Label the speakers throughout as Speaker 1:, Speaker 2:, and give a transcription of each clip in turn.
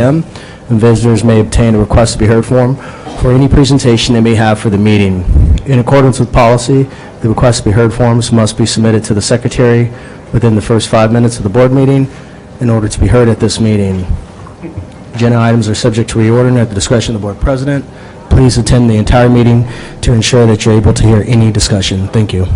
Speaker 1: p.m. and visitors may obtain a request to be heard form for any presentation they may have for the meeting. In accordance with policy, the request to be heard forms must be submitted to the secretary within the first 5 minutes of the board meeting in order to be heard at this meeting. Agenda items are subject to reordering at the discretion of the board president. Please attend the entire meeting to ensure that you're able to hear any discussion. Thank you.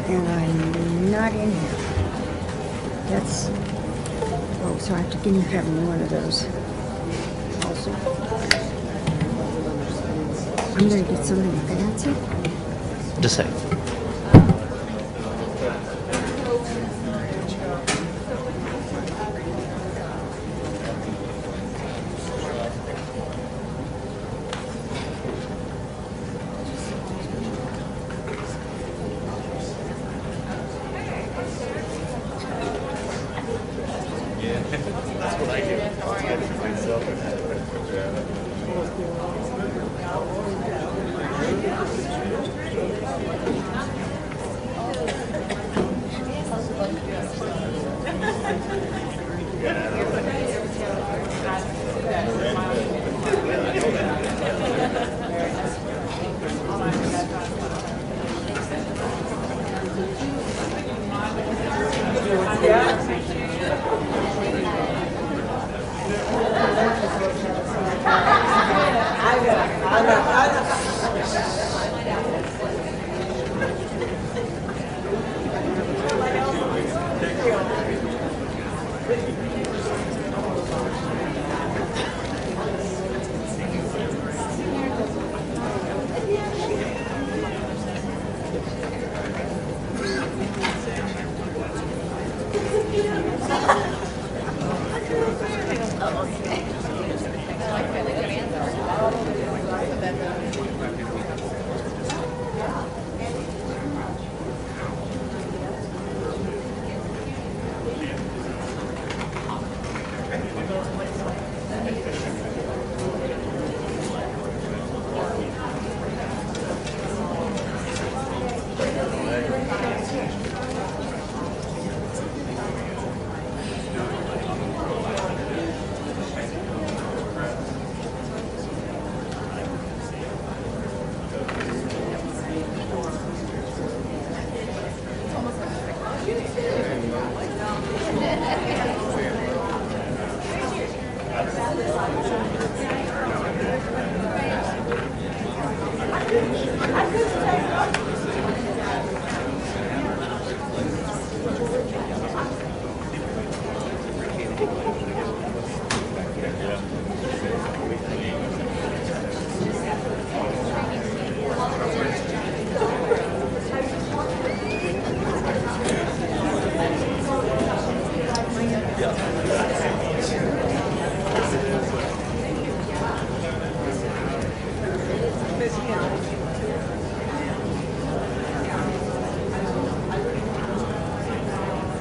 Speaker 2: And I'm not in here. That's, oh, so I have to give you Kevin one of those also. I'm gonna get something fancy.
Speaker 3: Just a sec.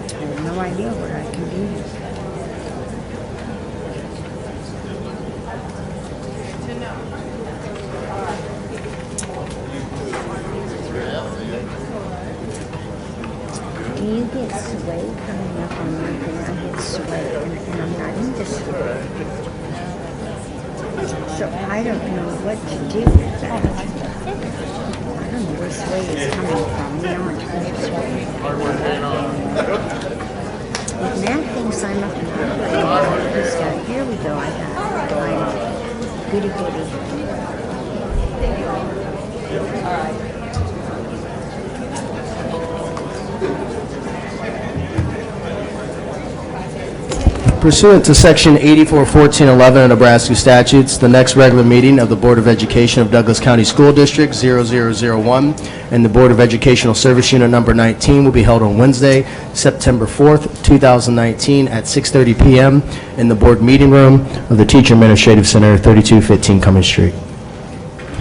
Speaker 2: I have no idea what I can do. You get sway coming up on me, and I get sway, and I'm not into sway. So I don't know what to do with that. I don't know where sway is coming from. We aren't into sway. If Matt thinks I'm up in the he's got, here we go, I got it. Goody goody.
Speaker 1: Pursuant to Section 841411 of Nebraska statutes, the next regular meeting of the Board of Education of Douglas County School District 0001 and the Board of Educational Service Unit Number 19 will be held on Wednesday, September 4th, 2019 at 6:30 p.m. in the Board Meeting Room of the Teacher Administrative Center, 3215 Cummings Street.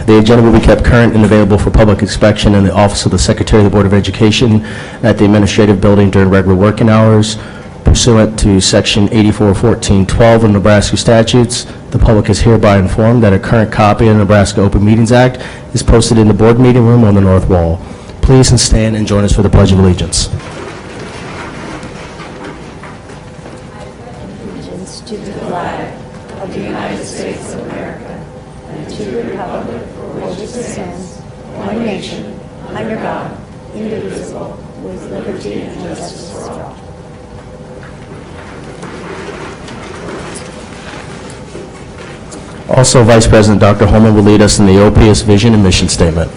Speaker 1: The agenda will be kept current and available for public inspection in the Office of the Secretary of the Board of Education at the Administrative Building during regular working hours. Pursuant to Section 841412 of Nebraska statutes, the public is hereby informed that a current copy of the Nebraska Open Meetings Act is posted in the Board Meeting Room on the north wall. Please stand and join us for the Pledge of Allegiance.
Speaker 2: Allegiance to the flag of the United States of America and to the republic for which it stands, one nation, under God, indivisible, with liberty and justice for all.
Speaker 1: Also, Vice President Dr. Holman will lead us in the OPS Vision and Mission Statement.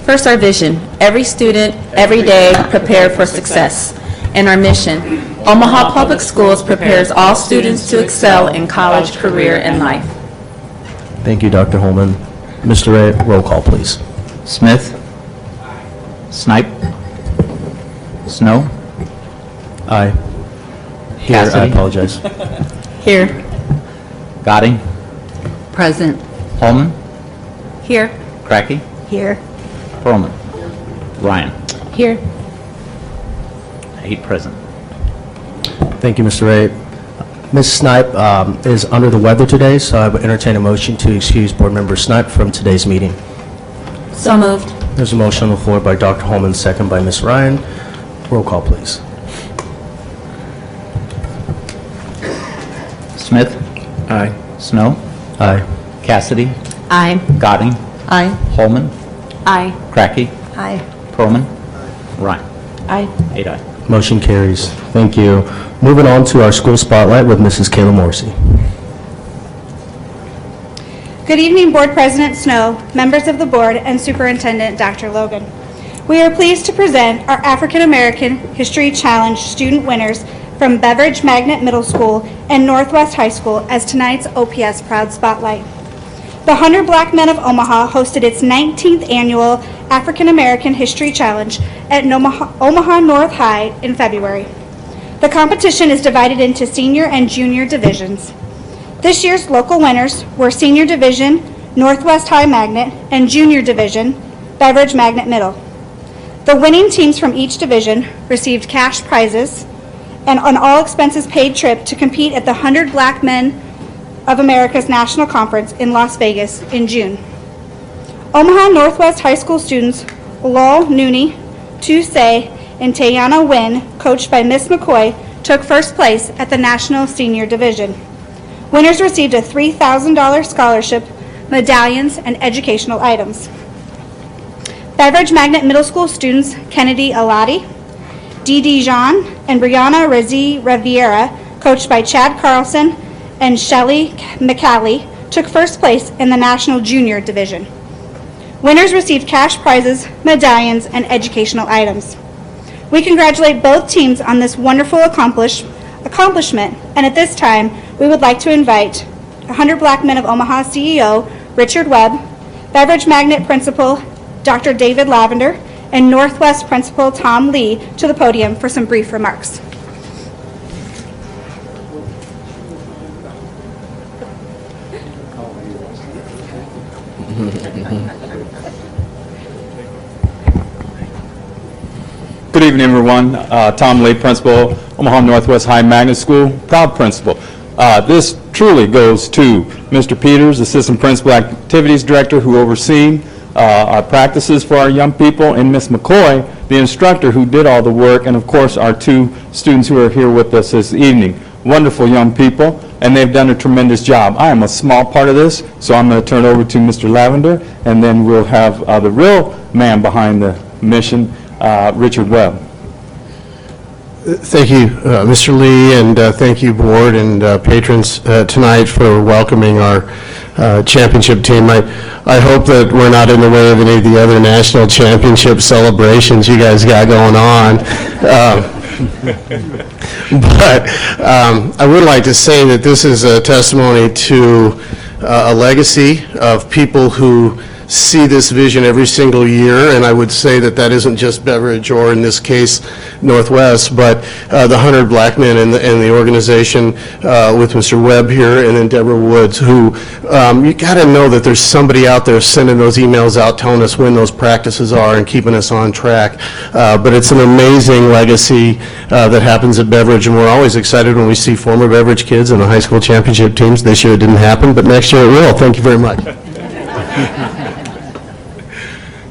Speaker 4: First, our vision: every student, every day, prepared for success. And our mission: Omaha Public Schools prepares all students to excel in college, career, and life.
Speaker 1: Thank you, Dr. Holman. Mr. Ray, roll call, please.
Speaker 3: Smith. Snipe. Snow.
Speaker 1: Aye. Here, I
Speaker 3: Cassidy.
Speaker 1: apologize.
Speaker 4: Here.
Speaker 3: Gadding.
Speaker 4: Present.
Speaker 3: Holman.
Speaker 4: Here.
Speaker 3: Cracky.
Speaker 2: Here.
Speaker 3: Perlman. Ryan.
Speaker 4: Here.
Speaker 3: 8 present.
Speaker 1: Thank you, Mr. Ray. Ms. Snipe is under the weather today, so I would entertain a motion to excuse Board Member Snipe from today's meeting.
Speaker 4: So moved.
Speaker 1: There's a motion on the floor by Dr. Holman, second by Ms. Ryan. Roll call, please.
Speaker 3: Smith.
Speaker 1: Aye.
Speaker 3: Snow.
Speaker 1: Aye.
Speaker 3: Cassidy.
Speaker 4: Aye.
Speaker 3: Gadding.
Speaker 4: Aye.
Speaker 3: Holman.
Speaker 4: Aye.
Speaker 3: Cracky.
Speaker 2: Aye.
Speaker 3: Perlman. Ryan.
Speaker 4: Aye.
Speaker 3: 8 ayes.
Speaker 1: Motion carries. Thank you. Moving on to our school spotlight with Mrs. Kayla Morrissey.
Speaker 5: Good evening, Board President Snow, members of the board, and Superintendent Dr. Logan. We are pleased to present our African American History Challenge student winners from Beveridge Magnet Middle School and Northwest High School as tonight's OPS Proud Spotlight. The 100 Black Men of Omaha hosted its 19th annual African American History Challenge at Omaha North High in February. The competition is divided into senior and junior divisions. This year's local winners were Senior Division, Northwest High Magnet, and Junior Division, Beveridge Magnet Middle. The winning teams from each division received cash prizes and an all-expenses-paid trip to compete at the 100 Black Men of America's National Conference in Las Vegas in June. Omaha Northwest High School students Lowell Nooney, Tu Say, and Tayana Wynn, coached by Miss McCoy, took first place at the National Senior Division. Winners received a $3,000 scholarship, medallions, and educational items. Beveridge Magnet Middle School students Kennedy Alati, Dee Jean, and Brianna Rezi Riviera, coached by Chad Carlson and Shelly McCallie, took first place in the National Junior Division. Winners received cash prizes, medallions, and educational items. We congratulate both teams on this wonderful accomplishment, and at this time, we would like to invite 100 Black Men of Omaha CEO Richard Webb, Beveridge Magnet Principal Dr. David Lavender, and Northwest Principal Tom Lee to the podium for some brief remarks.
Speaker 6: Good evening, everyone. Tom Lee, Principal, Omaha Northwest High Magnet School, proud Principal. This truly goes to Mr. Peters, Assistant Principal Activities Director, who overseen our practices for our young people, and Ms. McCoy, the instructor who did all the work, and of course our 2 students who are here with us this evening. Wonderful young people, and they've done a tremendous job. I am a small part of this, so I'm going to turn it over to Mr. Lavender, and then we'll have the real man behind the mission, Richard Webb.
Speaker 7: Thank you, Mr. Lee, and thank you, board and patrons tonight for welcoming our championship team. I hope that we're not in the way of any of the other national championship celebrations you guys got going on. But I would like to say that this is a testimony to a legacy of people who see this vision every single year, and I would say that that isn't just Beveridge, or in this case, Northwest, but the 100 black men in the organization with Mr. Webb here, and then Deborah Woods, who, you got to know that there's somebody out there sending those emails out, telling us when those practices are and keeping us on track. But it's an amazing legacy that happens at Beveridge, and we're always excited when we see former Beveridge kids in the high school championship teams. This year it didn't happen, but next year it will. Thank you very much.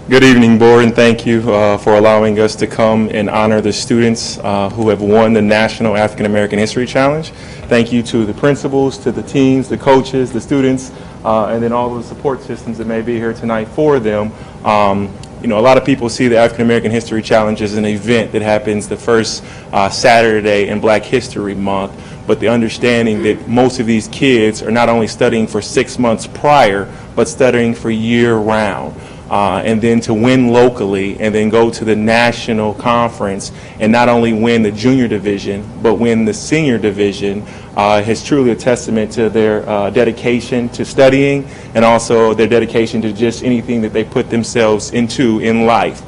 Speaker 8: Good evening, Board, and thank you for allowing us to come and honor the students who have won the National African American History Challenge. Thank you to the principals, to the teams, the coaches, the students, and then all of the support systems that may be here tonight for them. You know, a lot of people see the African American History Challenge as an event that happens the first Saturday in Black History Month, but the understanding that most of these kids are not only studying for 6 months prior, but studying for year-round. And then to win locally and then go to the national conference and not only win the junior division, but win the senior division is truly a testament to their dedication to studying and also their dedication to just anything that they put themselves into in life.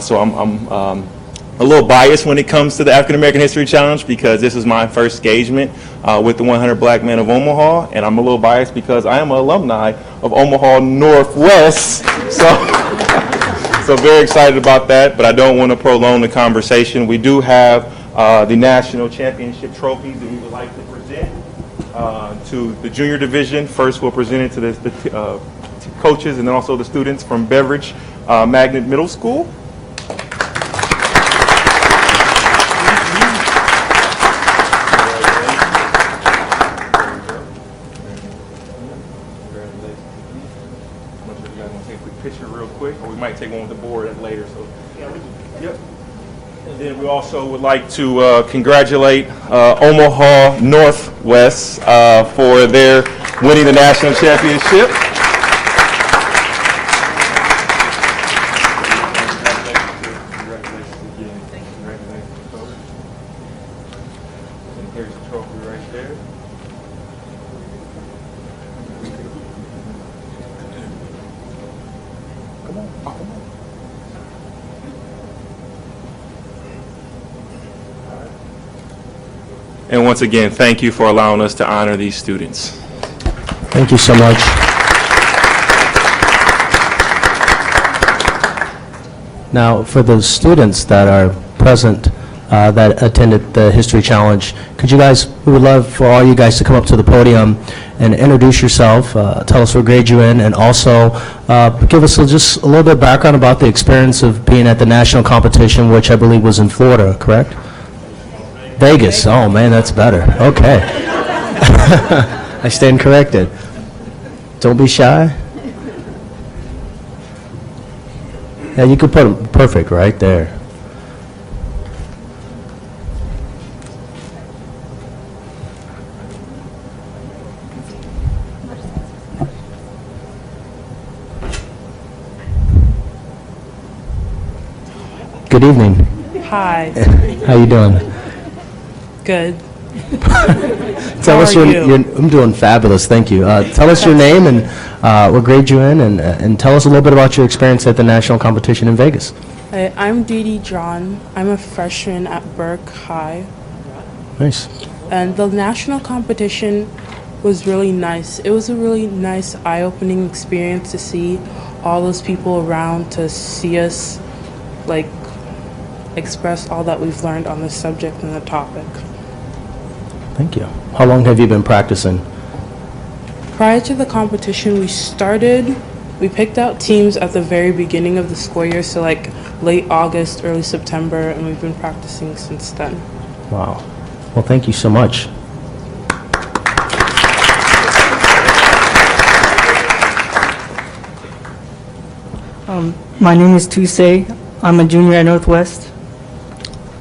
Speaker 8: So I'm a little biased when it comes to the African American History Challenge because this is my first engagement with the 100 Black Men of Omaha, and I'm a little biased because I am an alumni of Omaha Northwest, so very excited about that, but I don't want to prolong the conversation. We do have the national championship trophies that we would like to present to the junior division. First, we'll present it to the coaches and then also the students from Beveridge Magnet Middle School. Picture real quick, or we might take one with the board later. So, yep. And then we also would like to congratulate Omaha Northwest for their winning the national championship. Congratulations again. Congratulations, coach. And here's the trophy right there. And once again, thank you for allowing us to honor these students.
Speaker 1: Thank you so much. Now, for the students that are present that attended the History Challenge, could you guys, we would love for all you guys to come up to the podium and introduce yourself, tell us what grade you're in, and also give us just a little bit of background about the experience of being at the national competition, which I believe was in Florida, correct? Vegas. Oh, man, that's better. Okay. I stand corrected. Don't be shy. Yeah, you could put them perfect right there. Good evening.
Speaker 9: Hi.
Speaker 1: How you doing?
Speaker 9: Good.
Speaker 1: Tell us
Speaker 9: are
Speaker 1: your,
Speaker 9: you?
Speaker 1: I'm doing fabulous, thank you. Tell us your name and what grade you're in, and tell us a little bit about your experience at the national competition in Vegas.
Speaker 9: Hi, I'm Dee Dee John. I'm a freshman at Burke High.
Speaker 1: Nice.
Speaker 9: And the national competition was really nice. It was a really nice, eye-opening experience to see all those people around, to see us, like, express all that we've learned on the subject and the topic.
Speaker 1: Thank you. How long have you been practicing?
Speaker 9: Prior to the competition, we picked out teams at the very beginning of the school year, so like late August, early September, and we've been practicing since then.
Speaker 1: Wow. Well, thank you so much.
Speaker 10: My name is Tusei. I'm a junior at Northwest.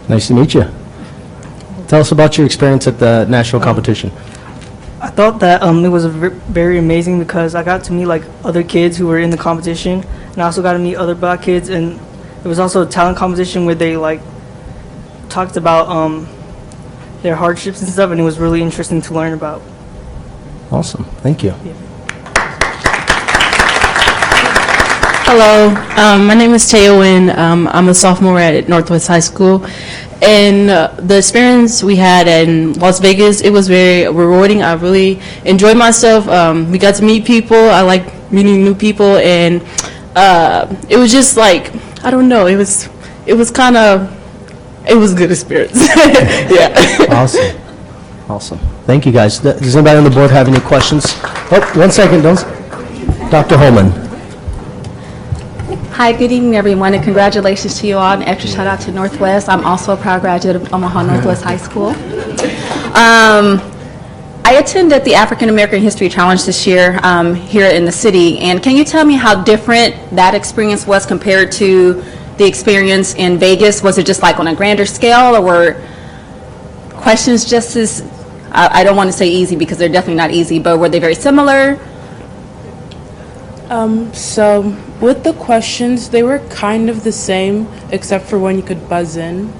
Speaker 1: Nice to meet you. Tell us about your experience at the national competition.
Speaker 10: I thought that it was very amazing because I got to meet like other kids who were in the competition, and I also got to meet other black kids, and it was also a talent competition where they like talked about their hardships and stuff, and it was really interesting to learn about.
Speaker 1: Awesome. Thank you.
Speaker 11: Hello, my name is Taya Wynn. I'm a sophomore at Northwest High School. And the experience we had in Las Vegas, it was very rewarding. I really enjoyed myself. We got to meet people. I like meeting new people. And it was just like, I don't know, it was a good experience. Yeah.
Speaker 1: Awesome. Awesome. Thank you, guys. Does anybody on the board have any questions? Oh, 1 second. Dr. Holman.
Speaker 4: Hi, good evening, everyone, and congratulations to you all, and extra shout out to Northwest. I'm also a proud graduate of Omaha Northwest High School. I attended the African American History Challenge this year here in the city, and can you tell me how different that experience was compared to the experience in Vegas? Was it just like on a grander scale, or were questions just as, I don't want to say easy because they're definitely not easy, but were they very similar?
Speaker 9: So with the questions, they were kind of the same, except for when you could buzz in.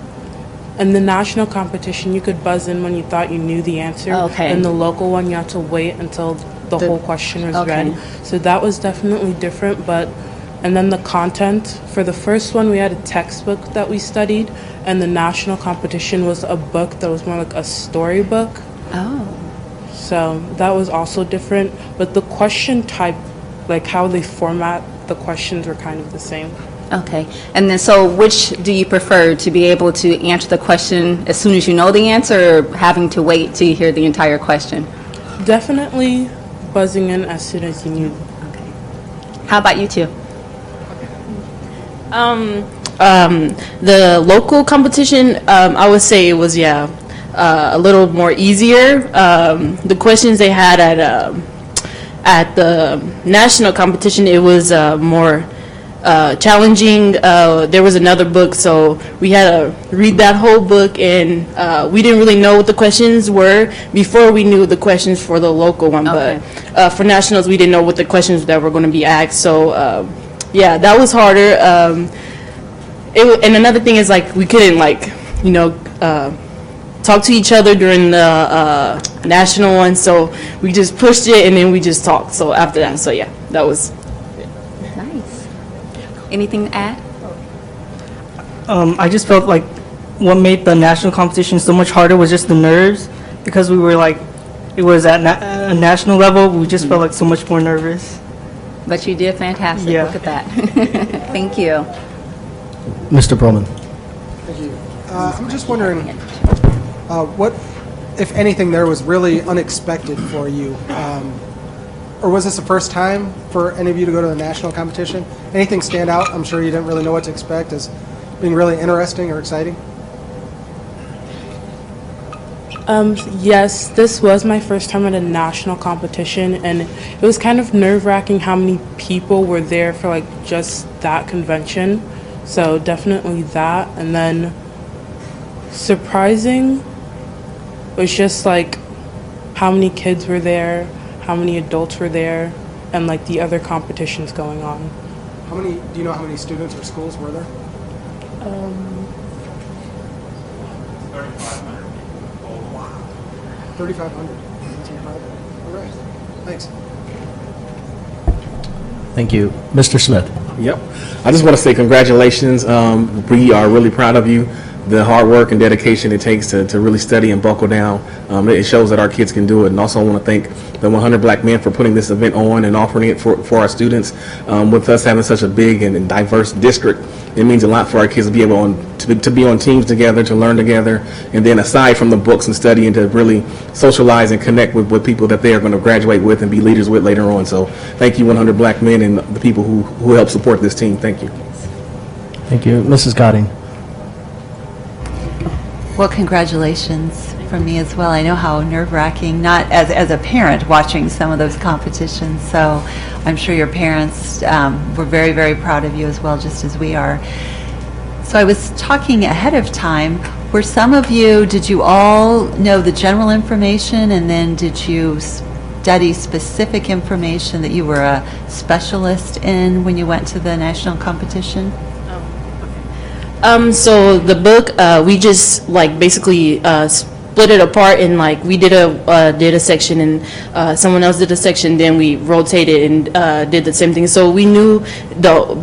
Speaker 9: In the national competition, you could buzz in when you thought you knew the answer.
Speaker 4: Okay.
Speaker 9: In the local one, you had to wait until the whole question was read. So that was definitely different. And then the content, for the first one, we had a textbook that we studied, and the national competition was a book that was more like a storybook.
Speaker 4: Oh.
Speaker 9: So that was also different. But the question type, like how they format the questions, were kind of the same.
Speaker 4: Okay. And then, so which do you prefer, to be able to answer the question as soon as you know the answer, or having to wait till you hear the entire question?
Speaker 9: Definitely buzzing in as soon as you knew.
Speaker 4: Okay. How about you two?
Speaker 11: The local competition, I would say it was, a little more easier. The questions they had at the national competition, it was more challenging. There was another book, so we had to read that whole book, and we didn't really know what the questions were before we knew the questions for the local one.
Speaker 4: Okay.
Speaker 11: But for nationals, we didn't know what the questions that were going to be asked. So that was harder. And another thing is, like, we couldn't, talk to each other during the national one, so we just pushed it and then we just talked. So after that, that was
Speaker 4: Nice. Anything to add?
Speaker 10: I just felt like what made the national competition so much harder was just the nerves, because we were like, it was at a national level. We just felt like so much more nervous.
Speaker 4: But you did fantastic.
Speaker 10: Yeah.
Speaker 4: Look at that. Thank you.
Speaker 1: Mr. Perlman.
Speaker 12: Thank you. I'm just wondering, what, if anything, there was really unexpected for you? Or was this the first time for any of you to go to the national competition? Anything stand out? I'm sure you didn't really know what to expect as being really interesting or exciting.
Speaker 9: Yes, this was my first time at a national competition, and it was kind of nerve-wracking how many people were there for like just that convention. So definitely that. And then surprising was just like how many kids were there, how many adults were there, and like the other competitions going on.
Speaker 12: Do you know how many students or schools were there? 3,500. That's incredible. All right. Thanks.
Speaker 1: Thank you. Mr. Smith.
Speaker 13: Yep. I just want to say congratulations. We are really proud of you. The hard work and dedication it takes to really study and buckle down. It shows that our kids can do it. And also I want to thank the 100 Black Men for putting this event on and offering it for our students. With us having such a big and diverse district, it means a lot for our kids to be able to be on teams together, to learn together, and then aside from the books and studying, to really socialize and connect with people that they are going to graduate with and be leaders with later on. So thank you, 100 Black Men, and the people who help support this team. Thank you.
Speaker 1: Thank you. Mrs. Godding.
Speaker 14: Well, congratulations from me as well. I know how nerve-wracking, not as a parent, watching some of those competitions. So I'm sure your parents were very, very proud of you as well, just as we are. So I was talking ahead of time. Were some of you, did you all know the general information, and then did you study specific information that you were a specialist in when you went to the national competition?
Speaker 11: So the book, we just like basically split it apart, and like we did a section, and someone else did a section. Then we rotated and did the same thing. So we knew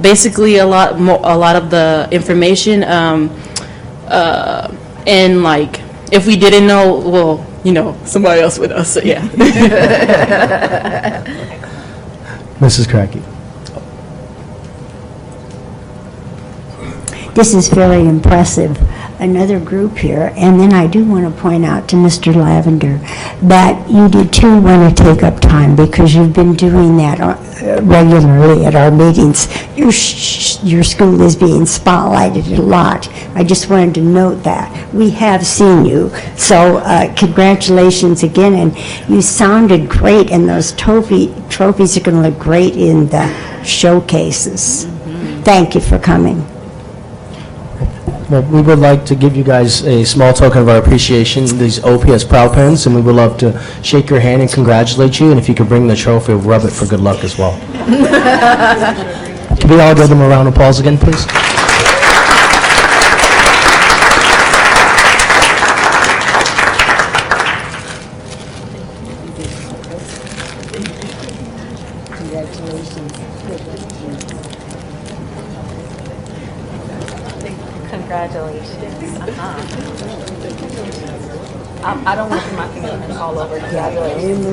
Speaker 11: basically a lot of the information, and like if we didn't know, well, somebody else with us. So yeah.
Speaker 1: Mrs. Cracky.
Speaker 2: This is very impressive. Another group here, and then I do want to point out to Mr. Lavender that you did too want to take up time because you've been doing that regularly at our meetings. Your school is being spotlighted a lot. I just wanted to note that. We have seen you, so congratulations again, and you sounded great, and those trophies are going to look great in the showcases. Thank you for coming.
Speaker 1: Well, we would like to give you guys a small token of our appreciation, these OPS Proud Pens, and we would love to shake your hand and congratulate you, and if you could bring the trophy, we'll rub it for good luck as well. Can we all give them a round of applause again, please?
Speaker 4: Congratulations. I don't want my commitment all over. Congratulations.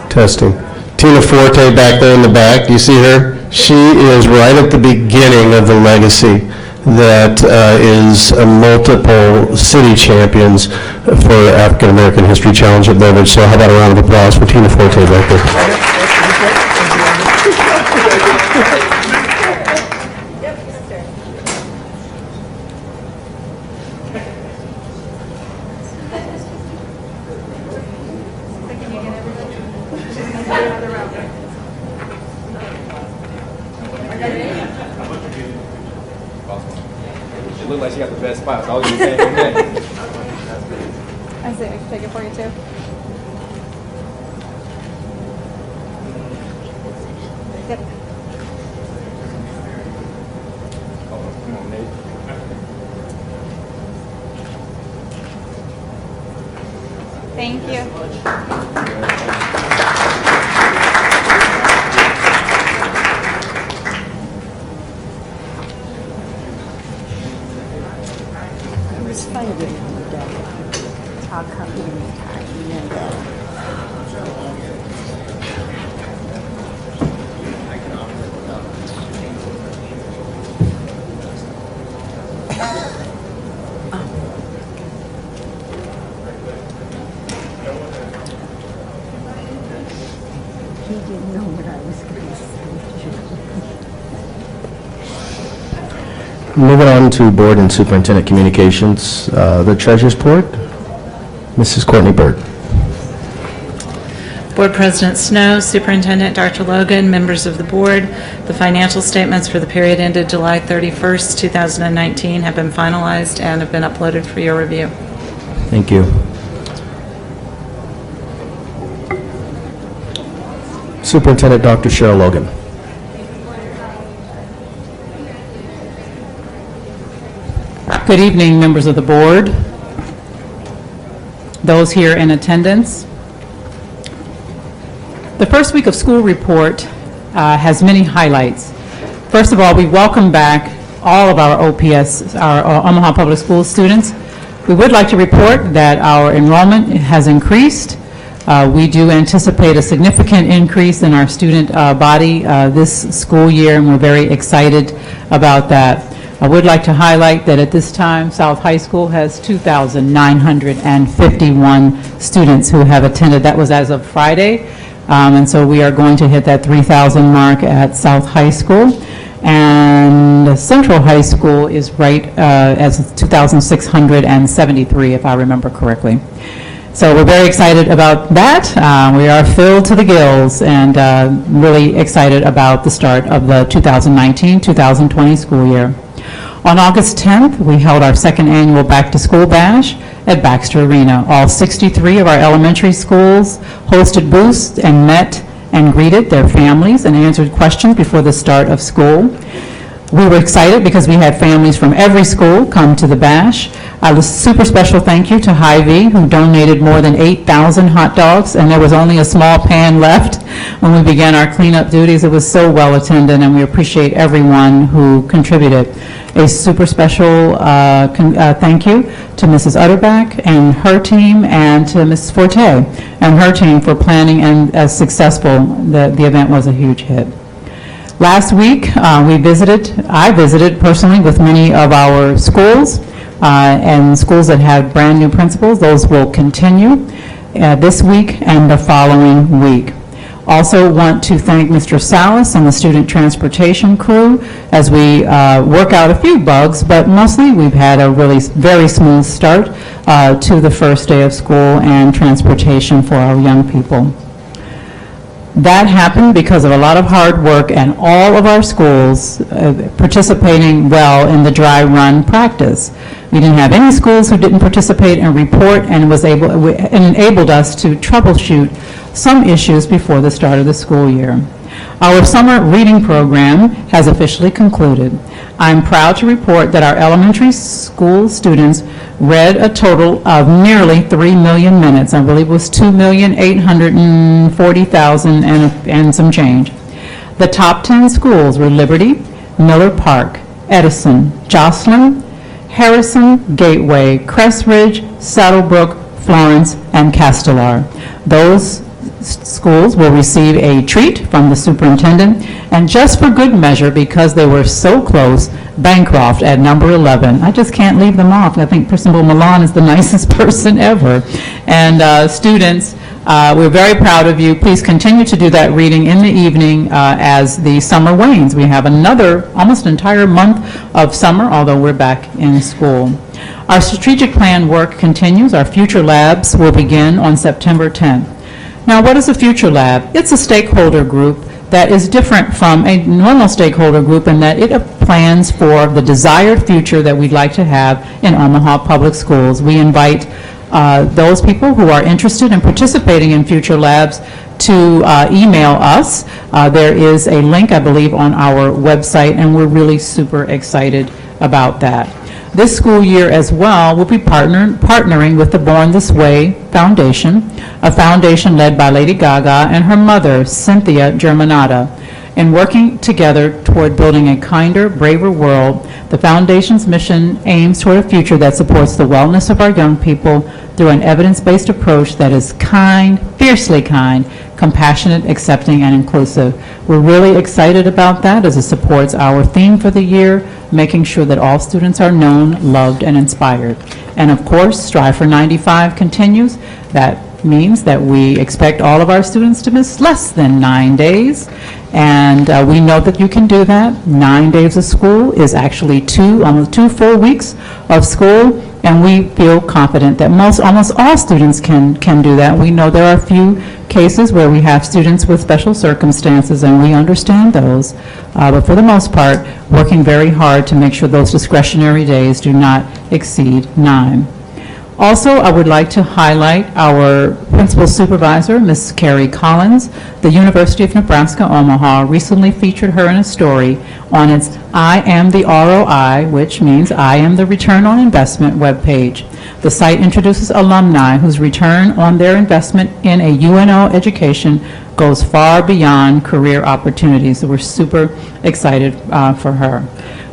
Speaker 7: Testing. Tina Forte back there in the back, do you see her? She is right at the beginning of the legacy that is multiple city champions for African American History Challenge at Beverage. So how about a round of applause for Tina Forte back there?
Speaker 6: It looked like she got the best spots. I was going to say, okay.
Speaker 5: I say I can take it for you too. Yep.
Speaker 6: Come on, Nate.
Speaker 5: Thank you.
Speaker 2: It was fun getting on the double. I'll come in anytime, you know that. He didn't know what I was going to say.
Speaker 1: Moving on to Board and Superintendent Communications, the Treasurer's Report, Mrs. Courtney Byrd.
Speaker 15: Board President Snow, Superintendent Dr. Logan, members of the board, the financial statements for the period ended July 31st, 2019 have been finalized and have been uploaded for your review.
Speaker 1: Thank you. Superintendent Dr. Cheryl Logan.
Speaker 16: Good evening, members of the board, those here in attendance. The first week of school report has many highlights. First of all, we welcome back all of our OPS, our Omaha Public Schools students. We would like to report that our enrollment has increased. We do anticipate a significant increase in our student body this school year, and we're very excited about that. I would like to highlight that at this time, South High School has 2,951 students who have attended. That was as of Friday, and so we are going to hit that 3,000 mark at South High School. And Central High School is right as 2,673, if I remember correctly. So we're very excited about that. We are filled to the gills and really excited about the start of the 2019-2020 school year. On August 10th, we held our second annual Back to School Bash at Baxter Arena. All 63 of our elementary schools hosted booths and met and greeted their families and answered questions before the start of school. We were excited because we had families from every school come to the bash. A super special thank you to Hy-Vee, who donated more than 8,000 hot dogs, and there was only a small pan left when we began our cleanup duties. It was so well attended, and we appreciate everyone who contributed. A super special thank you to Mrs. Utterback and her team, and to Mrs. Forte and her team for planning, and as successful. The event was a huge hit. Last week, I visited personally with many of our schools, and schools that have brand new principals. Those will continue this week and the following week. Also want to thank Mr. Salas and the student transportation crew as we work out a few bugs, but mostly we've had a really very smooth start to the first day of school and transportation for our young people. That happened because of a lot of hard work and all of our schools participating well in the dry run practice. We didn't have any schools who didn't participate and report, and enabled us to troubleshoot some issues before the start of the school year. Our summer reading program has officially concluded. I'm proud to report that our elementary school students read a total of nearly 3 million minutes. I believe it was 2,840,000 and some change. The top 10 schools were Liberty, Miller Park, Edison, Jocelyn, Harrison, Gateway, Crestridge, Saddlebrook, Florence, and Castelar. Those schools will receive a treat from the superintendent, and just for good measure, because they were so close, Bancroft at number 11. I just can't leave them off. I think Principal Milan is the nicest person ever. And students, we're very proud of you. Please continue to do that reading in the evening as the summer wanes. We have another almost entire month of summer, although we're back in school. Our strategic plan work continues. Our future labs will begin on September 10th. Now, what is a future lab? It's a stakeholder group that is different from a normal stakeholder group in that it plans for the desired future that we'd like to have in Omaha Public Schools. We invite those people who are interested in participating in future labs to email us. There is a link, I believe, on our website, and we're really super excited about that. This school year as well, we'll be partnering with the Born This Way Foundation, a foundation led by Lady Gaga and her mother, Cynthia Germanata. In working together toward building a kinder, braver world, the foundation's mission aims toward a future that supports the wellness of our young people through an evidence-based approach that is kind, fiercely kind, compassionate, accepting, and inclusive. We're really excited about that as it supports our theme for the year, making sure that all students are known, loved, and inspired. And of course, Strive for 95 continues. That means that we expect all of our students to miss less than 9 days. And we know that you can do that. 9 days of school is actually almost 2 full weeks of school. And we feel confident that almost all students can do that. We know there are a few cases where we have students with special circumstances, and we understand those. But for the most part, working very hard to make sure those discretionary days do not exceed 9. Also, I would like to highlight our principal supervisor, Ms. Carrie Collins. The University of Nebraska Omaha recently featured her in a story on its I Am the ROI, which means I Am the Return on Investment webpage. The site introduces alumni whose return on their investment in a UNO education goes far beyond career opportunities. So we're super excited for her.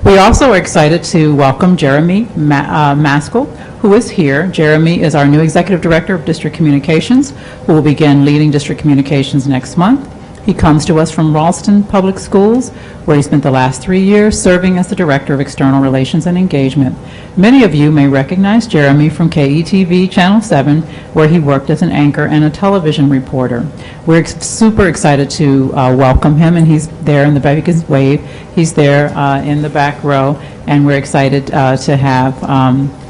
Speaker 16: We also are excited to welcome Jeremy Maskell, who is here. Jeremy is our new Executive Director of District Communications, who will begin leading District Communications next month. He comes to us from Ralston Public Schools, where he spent the last 3 years serving as the Director of External Relations and Engagement. Many of you may recognize Jeremy from KETV Channel 7, where he worked as an anchor and a television reporter. We're super excited to welcome him, and he's there in the back. You can wave. He's there in the back row, and we're excited to have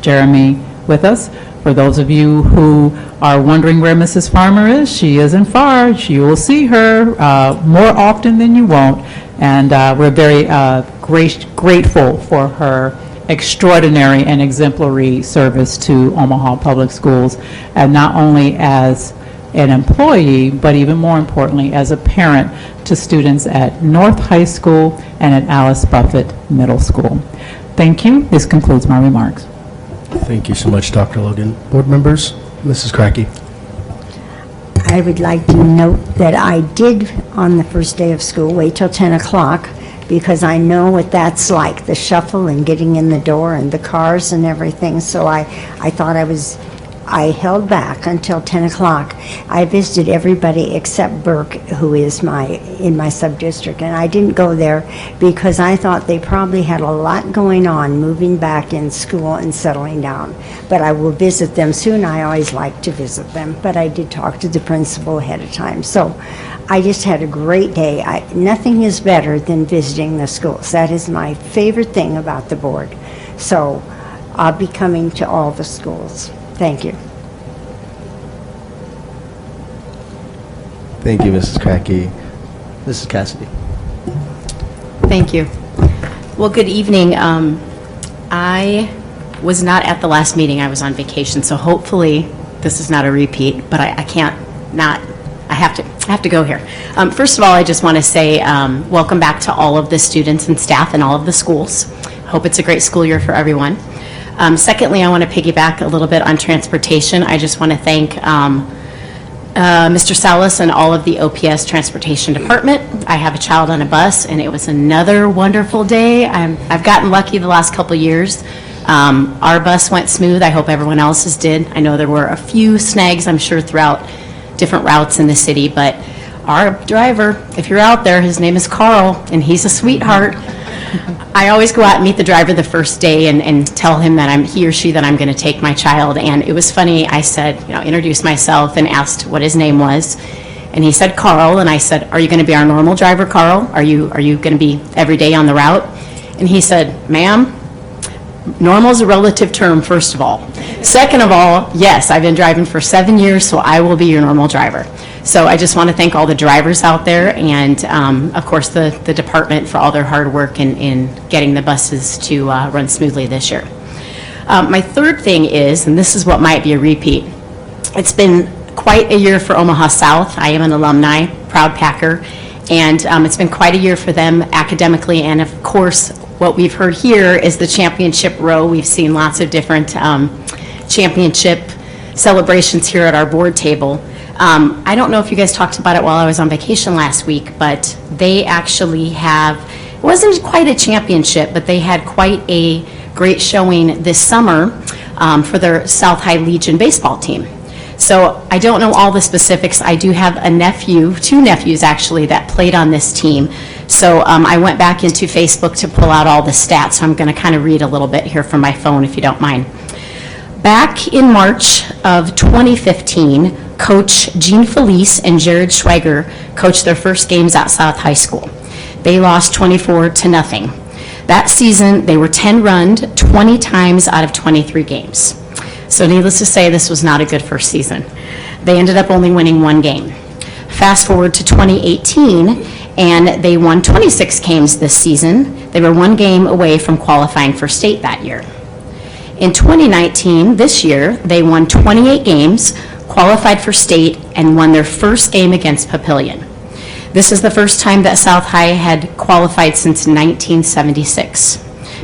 Speaker 16: Jeremy with us. For those of you who are wondering where Mrs. Farmer is, she isn't far. You will see her more often than you won't. And we're very grateful for her extraordinary and exemplary service to Omaha Public Schools, and not only as an employee, but even more importantly, as a parent to students at North High School and at Alice Buffett Middle School. Thank you. This concludes my remarks.
Speaker 1: Thank you so much, Dr. Logan. Board members, Mrs. Cracky.
Speaker 2: I would like to note that I did, on the first day of school, wait till 10 o'clock because I know what that's like, the shuffle and getting in the door and the cars and everything. So I thought I held back until 10 o'clock. I visited everybody except Burke, who is in my sub-district, and I didn't go there because I thought they probably had a lot going on moving back in school and settling down. But I will visit them soon. I always like to visit them, but I did talk to the principal ahead of time. So I just had a great day. Nothing is better than visiting the schools. That is my favorite thing about the board. So I'll be coming to all the schools. Thank you.
Speaker 1: Thank you, Mrs. Cracky. Mrs. Cassidy.
Speaker 17: Thank you. Well, good evening. I was not at the last meeting. I was on vacation, so hopefully this is not a repeat, but I can't not. I have to go here. First of all, I just want to say welcome back to all of the students and staff in all of the schools. Hope it's a great school year for everyone. Secondly, I want to piggyback a little bit on transportation. I just want to thank Mr. Salas and all of the OPS Transportation Department. I have a child on a bus, and it was another wonderful day. I've gotten lucky the last couple of years. Our bus went smooth. I hope everyone else's did. I know there were a few snags, I'm sure, throughout different routes in the city, but our driver, if you're out there, his name is Carl, and he's a sweetheart. I always go out and meet the driver the first day and tell him that he or she that I'm going to take my child. And it was funny. I said, introduced myself and asked what his name was. And he said, Carl. And I said, are you going to be our normal driver, Carl? Are you going to be every day on the route? And he said, ma'am, normal is a relative term, first of all. Second of all, yes, I've been driving for 7 years, so I will be your normal driver. So I just want to thank all the drivers out there and, of course, the department for all their hard work in getting the buses to run smoothly this year. My third thing is, and this is what might be a repeat, it's been quite a year for Omaha South. I am an alumni, proud Packer, and it's been quite a year for them academically, and of course, what we've heard here is the championship row. We've seen lots of different championship celebrations here at our board table. I don't know if you guys talked about it while I was on vacation last week, but they actually have, it wasn't quite a championship, but they had quite a great showing this summer for their South High Legion baseball team. So I don't know all the specifics. I do have a nephew, 2 nephews actually, that played on this team. So I went back into Facebook to pull out all the stats. So I'm going to kind of read a little bit here from my phone, if you don't mind. Back in March of 2015, Coach Gene Felice and Jared Schweiger coached their first games at South High School. They lost 24-0. That season, they were 10-runned 20 times out of 23 games. So needless to say, this was not a good first season. They ended up only winning 1 game. Fast forward to 2018, and they won 26 games this season. They were 1 game away from qualifying for state that year. In 2019, this year, they won 28 games, qualified for state, and won their first game against Papillion. This is the first time that South High had qualified since 1976.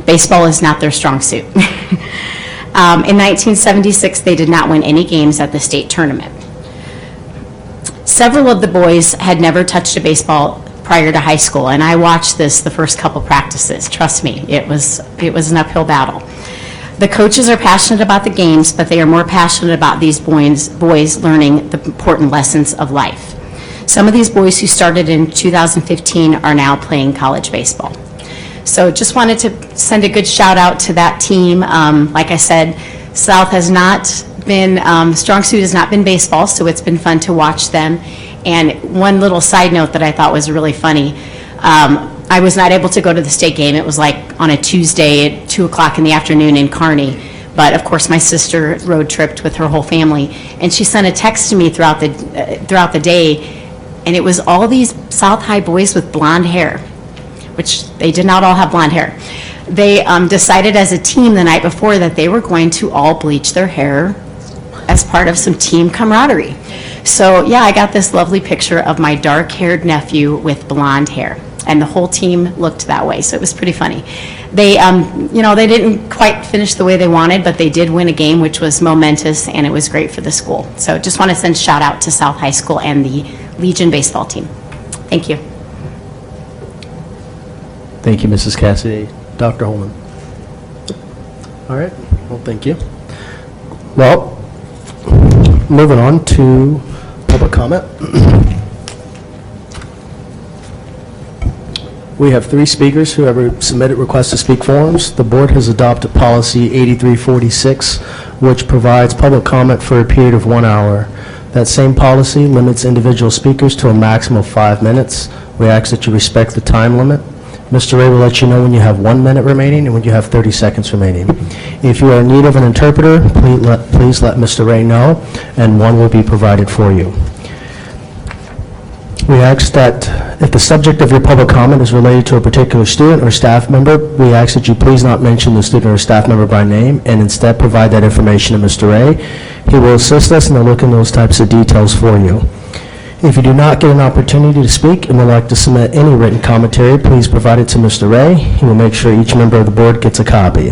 Speaker 17: Baseball is not their strong suit. In 1976, they did not win any games at the state tournament. Several of the boys had never touched a baseball prior to high school, and I watched this the first couple practices. Trust me, it was an uphill battle. The coaches are passionate about the games, but they are more passionate about these boys learning the important lessons of life. Some of these boys who started in 2015 are now playing college baseball. So just wanted to send a good shout out to that team. Like I said, South has not been, strong suit has not been baseball, so it's been fun to watch them. And one little side note that I thought was really funny, I was not able to go to the state game. It was like on a Tuesday at 2 o'clock in the afternoon in Kearney. But of course, my sister road tripped with her whole family, and she sent a text to me throughout the day, and it was all these South High boys with blonde hair, which they did not all have blonde hair. They decided as a team the night before that they were going to all bleach their hair as part of some team camaraderie. So yeah, I got this lovely picture of my dark-haired nephew with blonde hair, and the whole team looked that way, so it was pretty funny. They, they didn't quite finish the way they wanted, but they did win a game, which was momentous, and it was great for the school. So just want to send shout out to South High School and the Legion baseball team. Thank you.
Speaker 1: Thank you, Mrs. Cassidy. Dr. Holman. All right, well, thank you. Well, moving on to public comment. We have 3 speakers who have submitted requests to speak forms. The board has adopted policy 8346, which provides public comment for a period of 1 hour. That same policy limits individual speakers to a maximum of 5 minutes. We ask that you respect the time limit. Mr. Ray will let you know when you have 1 minute remaining and when you have 30 seconds remaining. If you are in need of an interpreter, please let Mr. Ray know, and one will be provided for you. We ask that if the subject of your public comment is related to a particular student or staff member, we ask that you please not mention the student or staff member by name and instead provide that information to Mr. Ray. He will assist us in looking those types of details for you. If you do not get an opportunity to speak and would like to submit any written commentary, please provide it to Mr. Ray. He will make sure each member of the board gets a copy.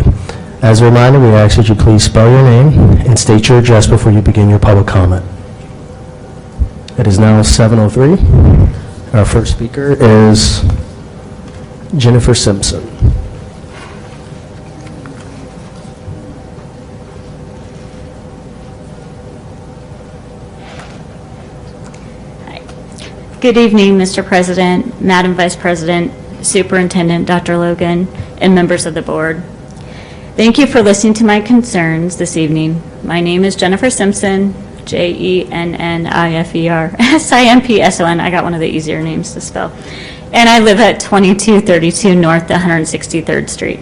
Speaker 1: As a reminder, we ask that you please spell your name and state your address before you begin your public comment. It is now 7:03. Our first speaker is Jennifer Simpson.
Speaker 18: Good evening, Mr. President, Madam Vice President, Superintendent Dr. Logan, and members of the board. Thank you for listening to my concerns this evening. My name is Jennifer Simpson, JENNIFER, I got one of the easier names to spell. And I live at 2232 North 163rd Street.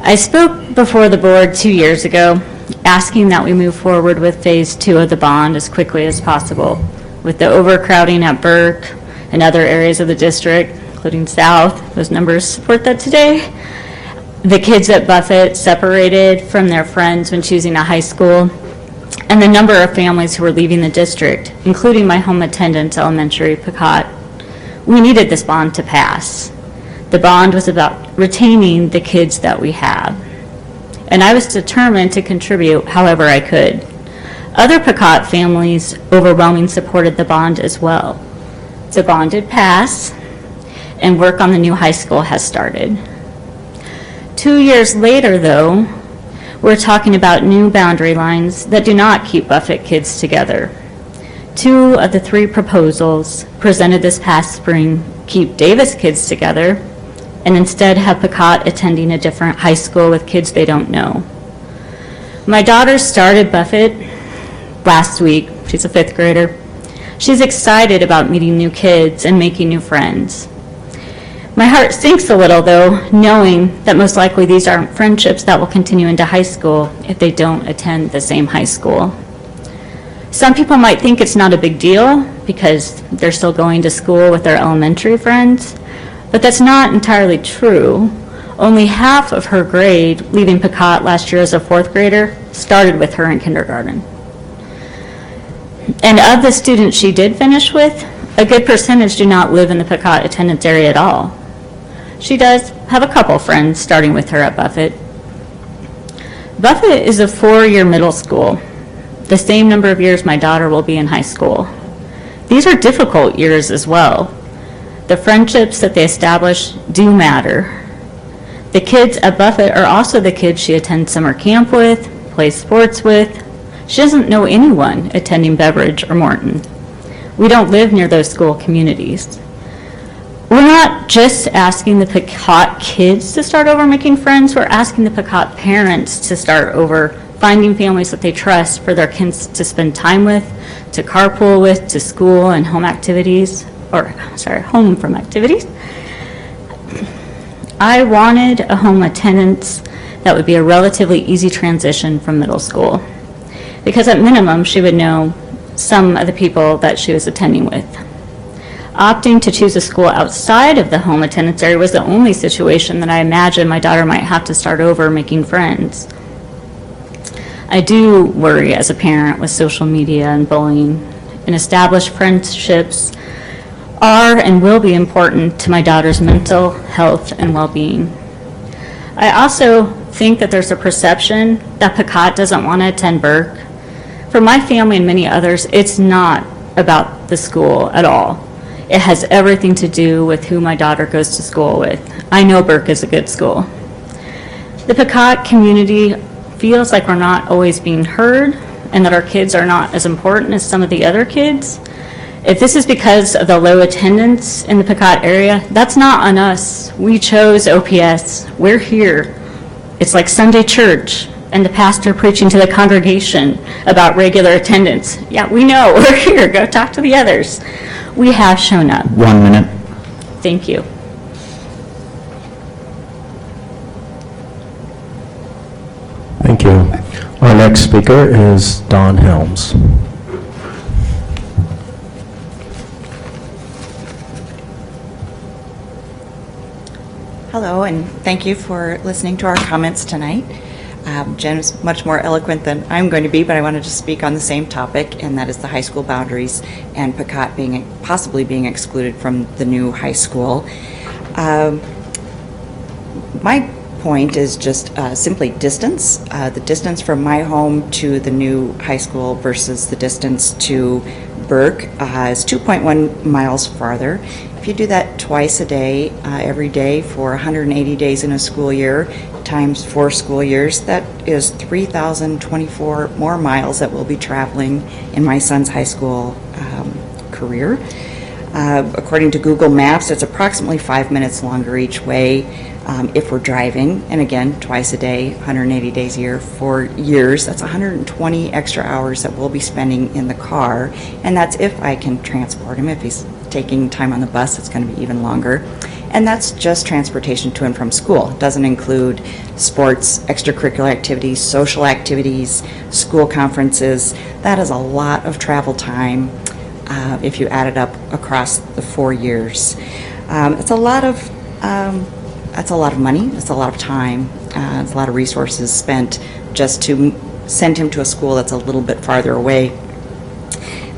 Speaker 18: I spoke before the board 2 years ago, asking that we move forward with phase 2 of the bond as quickly as possible. With the overcrowding at Burke and other areas of the district, including South, those numbers support that today. The kids at Buffett separated from their friends when choosing a high school, and the number of families who were leaving the district, including my home attendant elementary, Pecott. We needed this bond to pass. The bond was about retaining the kids that we have, and I was determined to contribute however I could. Other Pecott families overwhelmingly supported the bond as well. The bond did pass, and work on the new high school has started. 2 years later, though, we're talking about new boundary lines that do not keep Buffett kids together. 2 of the 3 proposals presented this past spring keep Davis kids together and instead have Pecott attending a different high school with kids they don't know. My daughter started Buffett last week. She's a 5th grader. She's excited about meeting new kids and making new friends. My heart sinks a little, though, knowing that most likely these aren't friendships that will continue into high school if they don't attend the same high school. Some people might think it's not a big deal because they're still going to school with their elementary friends, but that's not entirely true. Only half of her grade, leaving Pecott last year as a 4th grader, started with her in kindergarten. And of the students she did finish with, a good percentage do not live in the Pecott attendance area at all. She does have a couple friends starting with her at Buffett. Buffett is a 4-year middle school, the same number of years my daughter will be in high school. These are difficult years as well. The friendships that they establish do matter. The kids at Buffett are also the kids she attends summer camp with, plays sports with. She doesn't know anyone attending Beveridge or Morton. We don't live near those school communities. We're not just asking the Pecott kids to start over making friends, we're asking the Pecott parents to start over finding families that they trust for their kids to spend time with, to carpool with, to school and home activities, home from activities. I wanted a home attendance that would be a relatively easy transition from middle school. Because at minimum, she would know some of the people that she was attending with. Opting to choose a school outside of the home attendance area was the only situation that I imagined my daughter might have to start over making friends. I do worry as a parent with social media and bullying, and established friendships are and will be important to my daughter's mental health and well-being. I also think that there's a perception that Picot doesn't want to attend Burke. For my family and many others, it's not about the school at all. It has everything to do with who my daughter goes to school with. I know Burke is a good school. The Picot community feels like we're not always being heard and that our kids are not as important as some of the other kids. If this is because of the low attendance in the Picot area, that's not on us. We chose OPS. We're here. It's like Sunday church and the pastor preaching to the congregation about regular attendance. Yeah, we know. We're here. Go talk to the others. We have shown up.
Speaker 3: 1 minute.
Speaker 18: Thank you.
Speaker 1: Thank you. Our next speaker is Don Helms.
Speaker 19: Hello, and thank you for listening to our comments tonight. Jen is much more eloquent than I'm going to be, but I wanted to speak on the same topic, and that is the high school boundaries and Picot possibly being excluded from the new high school. My point is just simply distance. The distance from my home to the new high school versus the distance to Burke is 2.1 miles farther. If you do that twice a day, every day for 180 days in a school year, times 4 school years, that is 3,024 more miles that we'll be traveling in my son's high school career. According to Google Maps, it's approximately 5 minutes longer each way if we're driving, and again, twice a day, 180 days a year, 4 years. That's 120 extra hours that we'll be spending in the car, and that's if I can transport him. If he's taking time on the bus, it's going to be even longer. And that's just transportation to and from school. It doesn't include sports, extracurricular activities, social activities, school conferences. That is a lot of travel time if you add it up across the 4 years. It's a lot of that's a lot of money. It's a lot of time. It's a lot of resources spent just to send him to a school that's a little bit farther away.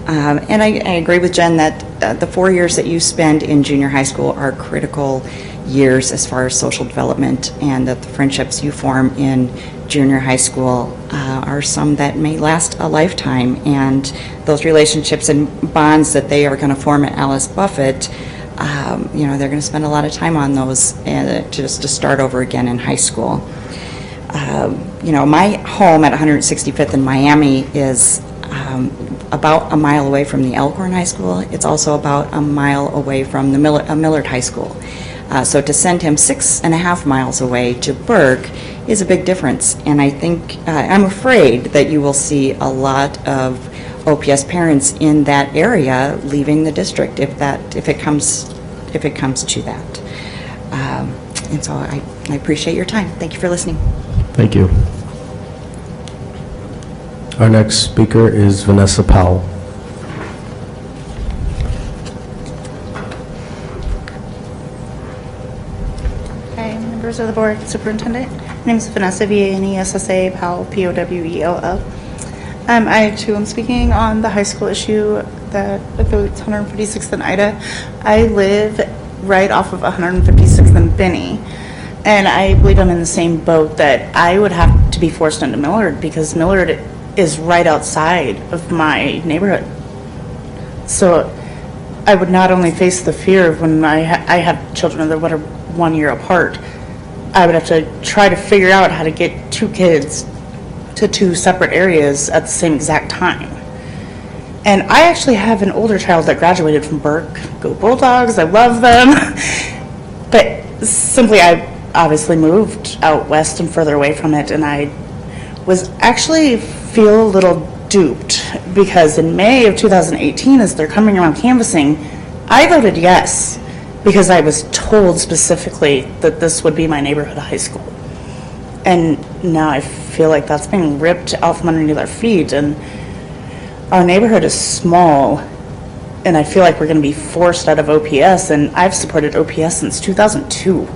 Speaker 19: And I agree with Jen that the 4 years that you spend in junior high school are critical years as far as social development, and that the friendships you form in junior high school are some that may last a lifetime. And those relationships and bonds that they are going to form at Alice Buffett, they're going to spend a lot of time on those just to start over again in high school. My home at 165th in Miami is about a mile away from the Elkhorn High School. It's also about a mile away from the Millard High School. So to send him 6.5 miles away to Burke is a big difference. And I think, I'm afraid that you will see a lot of OPS parents in that area leaving the district if it comes to that. And so I appreciate your time. Thank you for listening.
Speaker 1: Thank you. Our next speaker is Vanessa Powell.
Speaker 20: Hi, members of the board, superintendent. My name is Vanessa, V-A-N-E-S-S-A, Powell, P-O-W-E-L-L. I too am speaking on the high school issue that I believe it's 156th and Ida. I live right off of 156th and Binney, and I believe I'm in the same boat that I would have to be forced into Millard because Millard is right outside of my neighborhood. So I would not only face the fear of when I have children that are 1 year apart, I would have to try to figure out how to get 2 kids to 2 separate areas at the same exact time. And I actually have an older child that graduated from Burke. Go Bulldogs, I love them. But simply I obviously moved out west and further away from it, and I was actually feel a little duped because in May of 2018, as they're coming around canvassing, I voted yes because I was told specifically that this would be my neighborhood high school. And now I feel like that's being ripped out from underneath our feet. And our neighborhood is small, and I feel like we're going to be forced out of OPS. And I've supported OPS since 2002,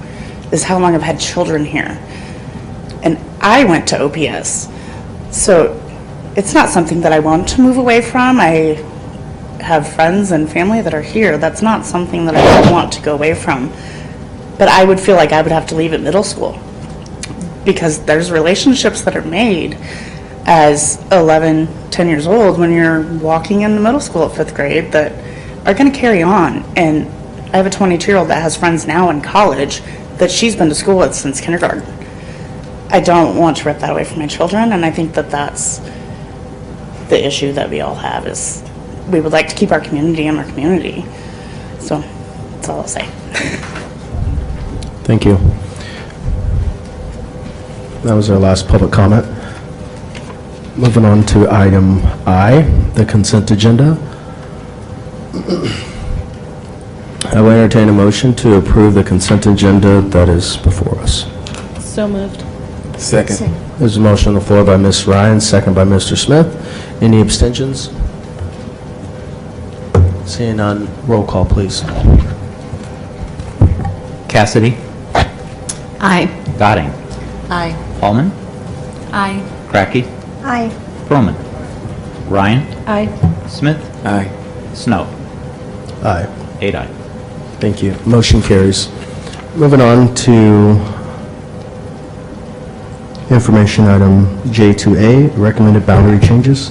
Speaker 20: is how long I've had children here. And I went to OPS. So it's not something that I want to move away from. I have friends and family that are here. That's not something that I want to go away from. But I would feel like I would have to leave at middle school, because there's relationships that are made as 11, 10 years old when you're walking into middle school at 5th grade that are going to carry on. And I have a 22-year-old that has friends now in college that she's been to school with since kindergarten. I don't want to rip that away from my children, and I think that that's the issue that we all have, is we would like to keep our community in our community. So that's all I'll say.
Speaker 1: Thank you. That was our last public comment. Moving on to item I, the consent agenda. I will entertain a motion to approve the consent agenda that is before us.
Speaker 11: So moved.
Speaker 13: Second.
Speaker 1: There's a motion on the floor by Ms. Ryan, second by Mr. Smith. Any abstentions? Seeing none, roll call, please.
Speaker 3: Cassidy.
Speaker 17: Aye.
Speaker 3: Gadding.
Speaker 14: Aye.
Speaker 3: Paulman.
Speaker 17: Aye.
Speaker 3: Cracky.
Speaker 2: Aye.
Speaker 3: Perlman. Ryan.
Speaker 17: Aye.
Speaker 3: Smith.
Speaker 13: Aye.
Speaker 3: Snow.
Speaker 1: Aye.
Speaker 3: 8 ayes.
Speaker 1: Thank you. Motion carries. Moving on to information item J2A, recommended boundary changes.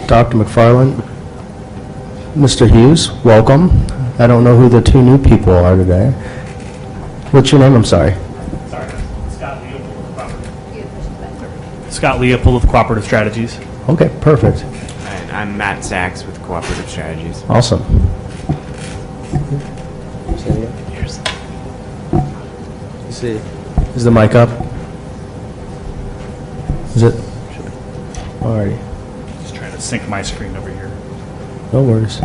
Speaker 1: Dr. McFarland, Mr. Hughes, welcome. I don't know who the two new people are today. What's your name? I'm sorry.
Speaker 21: Sorry, Scott Leopold with Cooperative Strategies.
Speaker 1: Okay, perfect.
Speaker 22: And I'm Matt Sachs with Cooperative Strategies.
Speaker 1: Awesome. See, is the mic up? Is it? Alrighty.
Speaker 21: Just trying to sync my screen over here.
Speaker 1: No worries.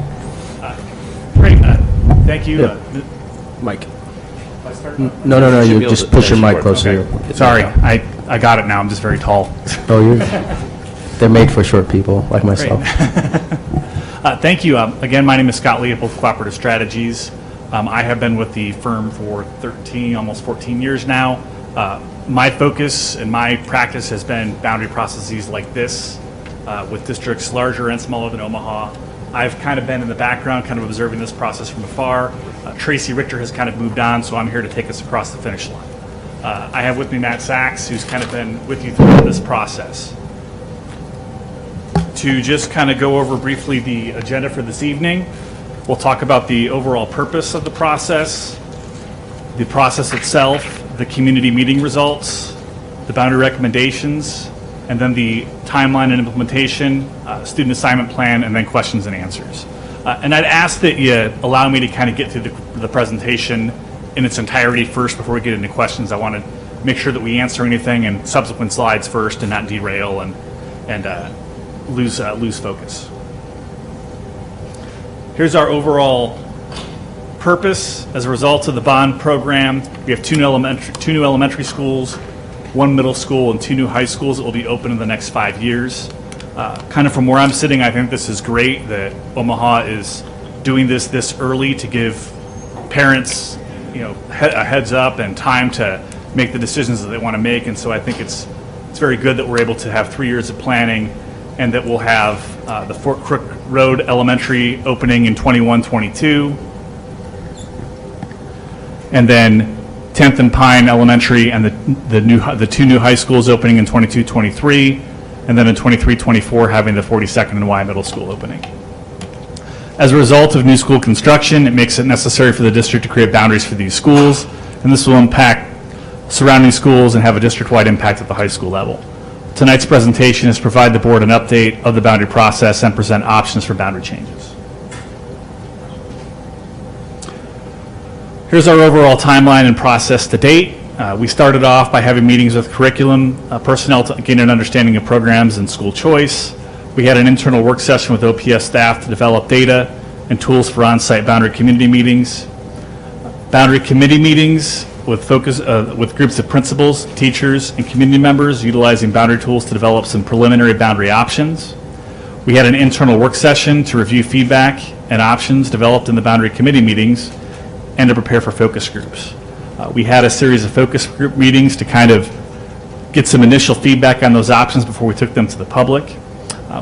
Speaker 21: Great. Thank you.
Speaker 1: Yeah. Mike. No. You just push your mic closer.
Speaker 21: Okay. Sorry, I got it now. I'm just very tall.
Speaker 1: Oh, they're made for short people like myself.
Speaker 21: Thank you. Again, my name is Scott Leopold, Cooperative Strategies. I have been with the firm for 13, almost 14 years now. My focus and my practice has been boundary processes like this with districts larger and smaller than Omaha. I've kind of been in the background, kind of observing this process from afar. Tracy Richter has kind of moved on, so I'm here to take us across the finish line. I have with me Matt Sachs, who's kind of been with you through this process. To just kind of go over briefly the agenda for this evening, we'll talk about the overall purpose of the process itself, the community meeting results, the boundary recommendations, and then the timeline and implementation, student assignment plan, and then questions and answers. And I'd ask that you allow me to kind of get through the presentation in its entirety first before we get into questions. I want to make sure that we answer anything in subsequent slides first and not derail and lose focus. Here's our overall purpose. As a result of the bond program, we have two new elementary schools, one middle school, and two new high schools that will be open in the next 5 years. Kind of from where I'm sitting, I think this is great that Omaha is doing this early to give parents, a heads up and time to make the decisions that they want to make. And so I think it's very good that we're able to have 3 years of planning, and that we'll have the Fort Crook Road Elementary opening in 21-22, and then 10th and Pine Elementary and the two new high schools opening in 22-23, and then in 23-24 having the 42nd and Y Middle School opening. As a result of new school construction, it makes it necessary for the district to create boundaries for these schools, and this will impact surrounding schools and have a district-wide impact at the high school level. Tonight's presentation is to provide the board an update of the boundary process and present options for boundary changes. Here's our overall timeline and process to date. We started off by having meetings with curriculum personnel to gain an understanding of programs and school choice. We had an internal work session with OPS staff to develop data and tools for on-site boundary community meetings. Boundary committee meetings with groups of principals, teachers, and community members utilizing boundary tools to develop some preliminary boundary options. We had an internal work session to review feedback and options developed in the boundary committee meetings and to prepare for focus groups. We had a series of focus group meetings to kind of get some initial feedback on those options before we took them to the public.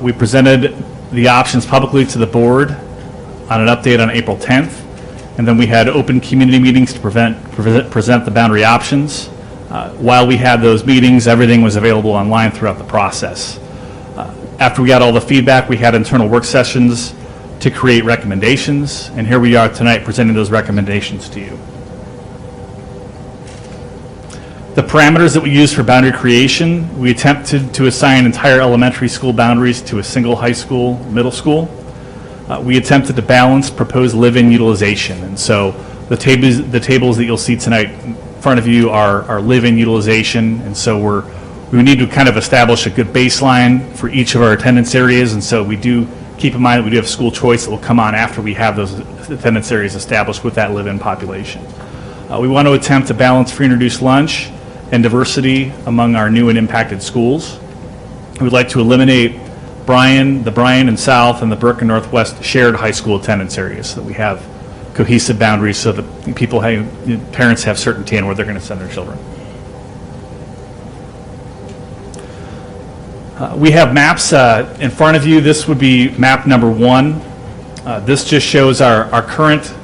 Speaker 21: We presented the options publicly to the board on an update on April 10th. And then we had open community meetings to present the boundary options. While we had those meetings, everything was available online throughout the process. After we got all the feedback, we had internal work sessions to create recommendations, and here we are tonight presenting those recommendations to you. The parameters that we use for boundary creation, we attempted to assign entire elementary school boundaries to a single high school, middle school. We attempted to balance proposed live-in utilization, and so the tables that you'll see tonight in front of you are live-in utilization, and so we need to kind of establish a good baseline for each of our attendance areas, and so we do keep in mind that we do have school choice that will come on after we have those attendance areas established with that live-in population. We want to attempt to balance free and reduced lunch and diversity among our new and impacted schools. We would like to eliminate the Bryan and South and the Burke and Northwest shared high school attendance areas so that we have cohesive boundaries so that parents have certainty on where they're going to send their children. We have maps in front of you. This would be map number 1. This just shows our current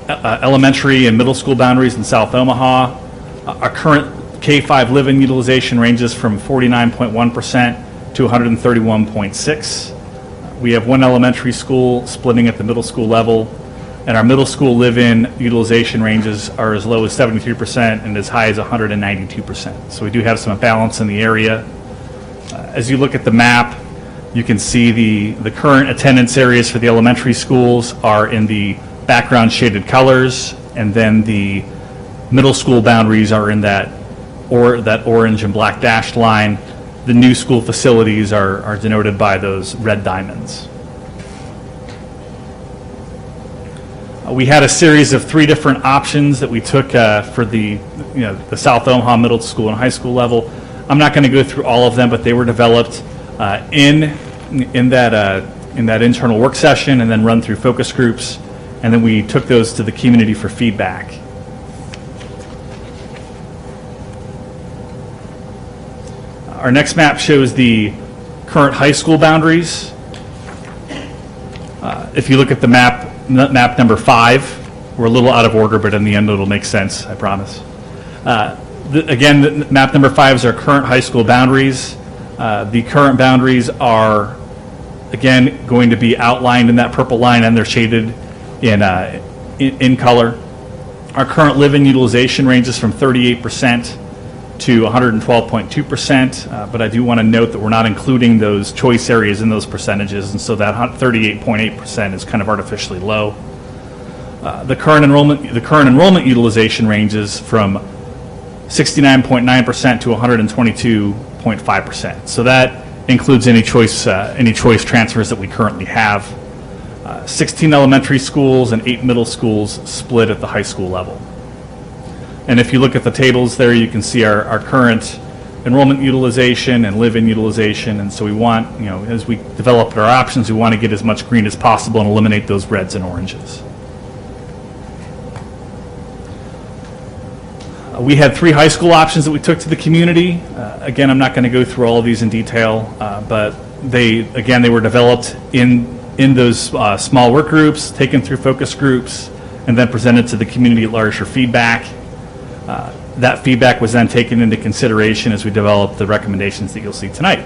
Speaker 21: elementary and middle school boundaries in South Omaha. Our current K-5 live-in utilization ranges from 49.1% to 131.6. We have one elementary school splitting at the middle school level, and our middle school live-in utilization ranges are as low as 73% and as high as 192%. So we do have some imbalance in the area. As you look at the map, you can see the current attendance areas for the elementary schools are in the background shaded colors, and then the middle school boundaries are in that orange and black dashed line. The new school facilities are denoted by those red diamonds. We had a series of 3 different options that we took for the South Omaha middle school and high school level. I'm not going to go through all of them, but they were developed in that internal work session and then run through focus groups, and then we took those to the community for feedback. Our next map shows the current high school boundaries. If you look at the map number 5, we're a little out of order, but in the end it'll make sense, I promise. Again, map number 5 is our current high school boundaries. The current boundaries are, again, going to be outlined in that purple line, and they're shaded in color. Our current live-in utilization ranges from 38% to 112.2%, but I do want to note that we're not including those choice areas in those percentages, and so that 38.8% is kind of artificially low. The current enrollment utilization ranges from 69.9% to 122.5%. So that includes any choice transfers that we currently have. 16 elementary schools and 8 middle schools split at the high school level. And if you look at the tables there, you can see our current enrollment utilization and live-in utilization. And so we want, as we develop our options, we want to get as much green as possible and eliminate those reds and oranges. We had 3 high school options that we took to the community. Again, I'm not going to go through all of these in detail, but they were developed in those small work groups, taken through focus groups, and then presented to the community at large for feedback. That feedback was then taken into consideration as we developed the recommendations that you'll see tonight.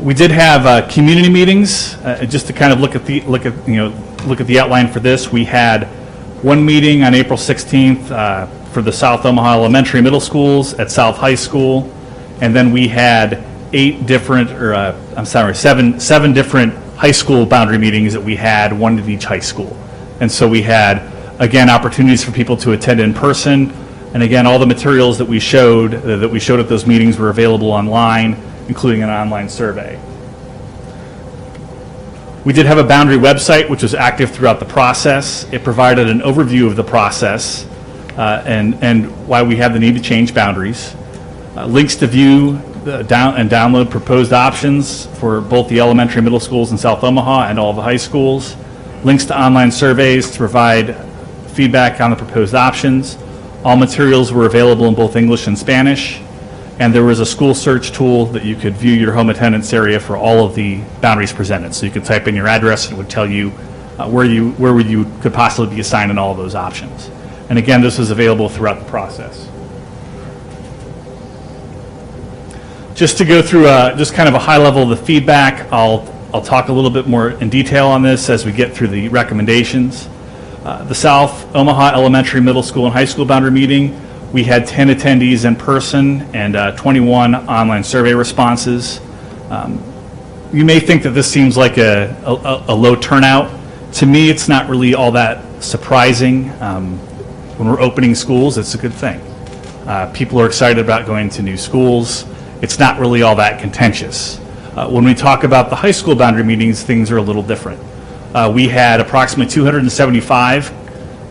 Speaker 21: We did have community meetings, just to kind of look at the outline for this. We had one meeting on April 16th for the South Omaha Elementary Middle Schools at South High School, and then we had seven different high school boundary meetings that we had, one at each high school. And so we had, again, opportunities for people to attend in person, and again, all the materials that we showed at those meetings were available online, including an online survey. We did have a boundary website which was active throughout the process. It provided an overview of the process and why we have the need to change boundaries. Links to view and download proposed options for both the elementary, middle schools in South Omaha and all the high schools. Links to online surveys to provide feedback on the proposed options. All materials were available in both English and Spanish. And there was a school search tool that you could view your home attendance area for all of the boundaries presented. So you could type in your address and it would tell you where you could possibly be assigned in all of those options. And again, this was available throughout the process. Just to go through just kind of a high level of the feedback, I'll talk a little bit more in detail on this as we get through the recommendations. The South Omaha Elementary, Middle School, and High School boundary meeting, we had 10 attendees in person and 21 online survey responses. You may think that this seems like a low turnout. To me, it's not really all that surprising. When we're opening schools, it's a good thing. People are excited about going to new schools. It's not really all that contentious. When we talk about the high school boundary meetings, things are a little different. We had approximately 275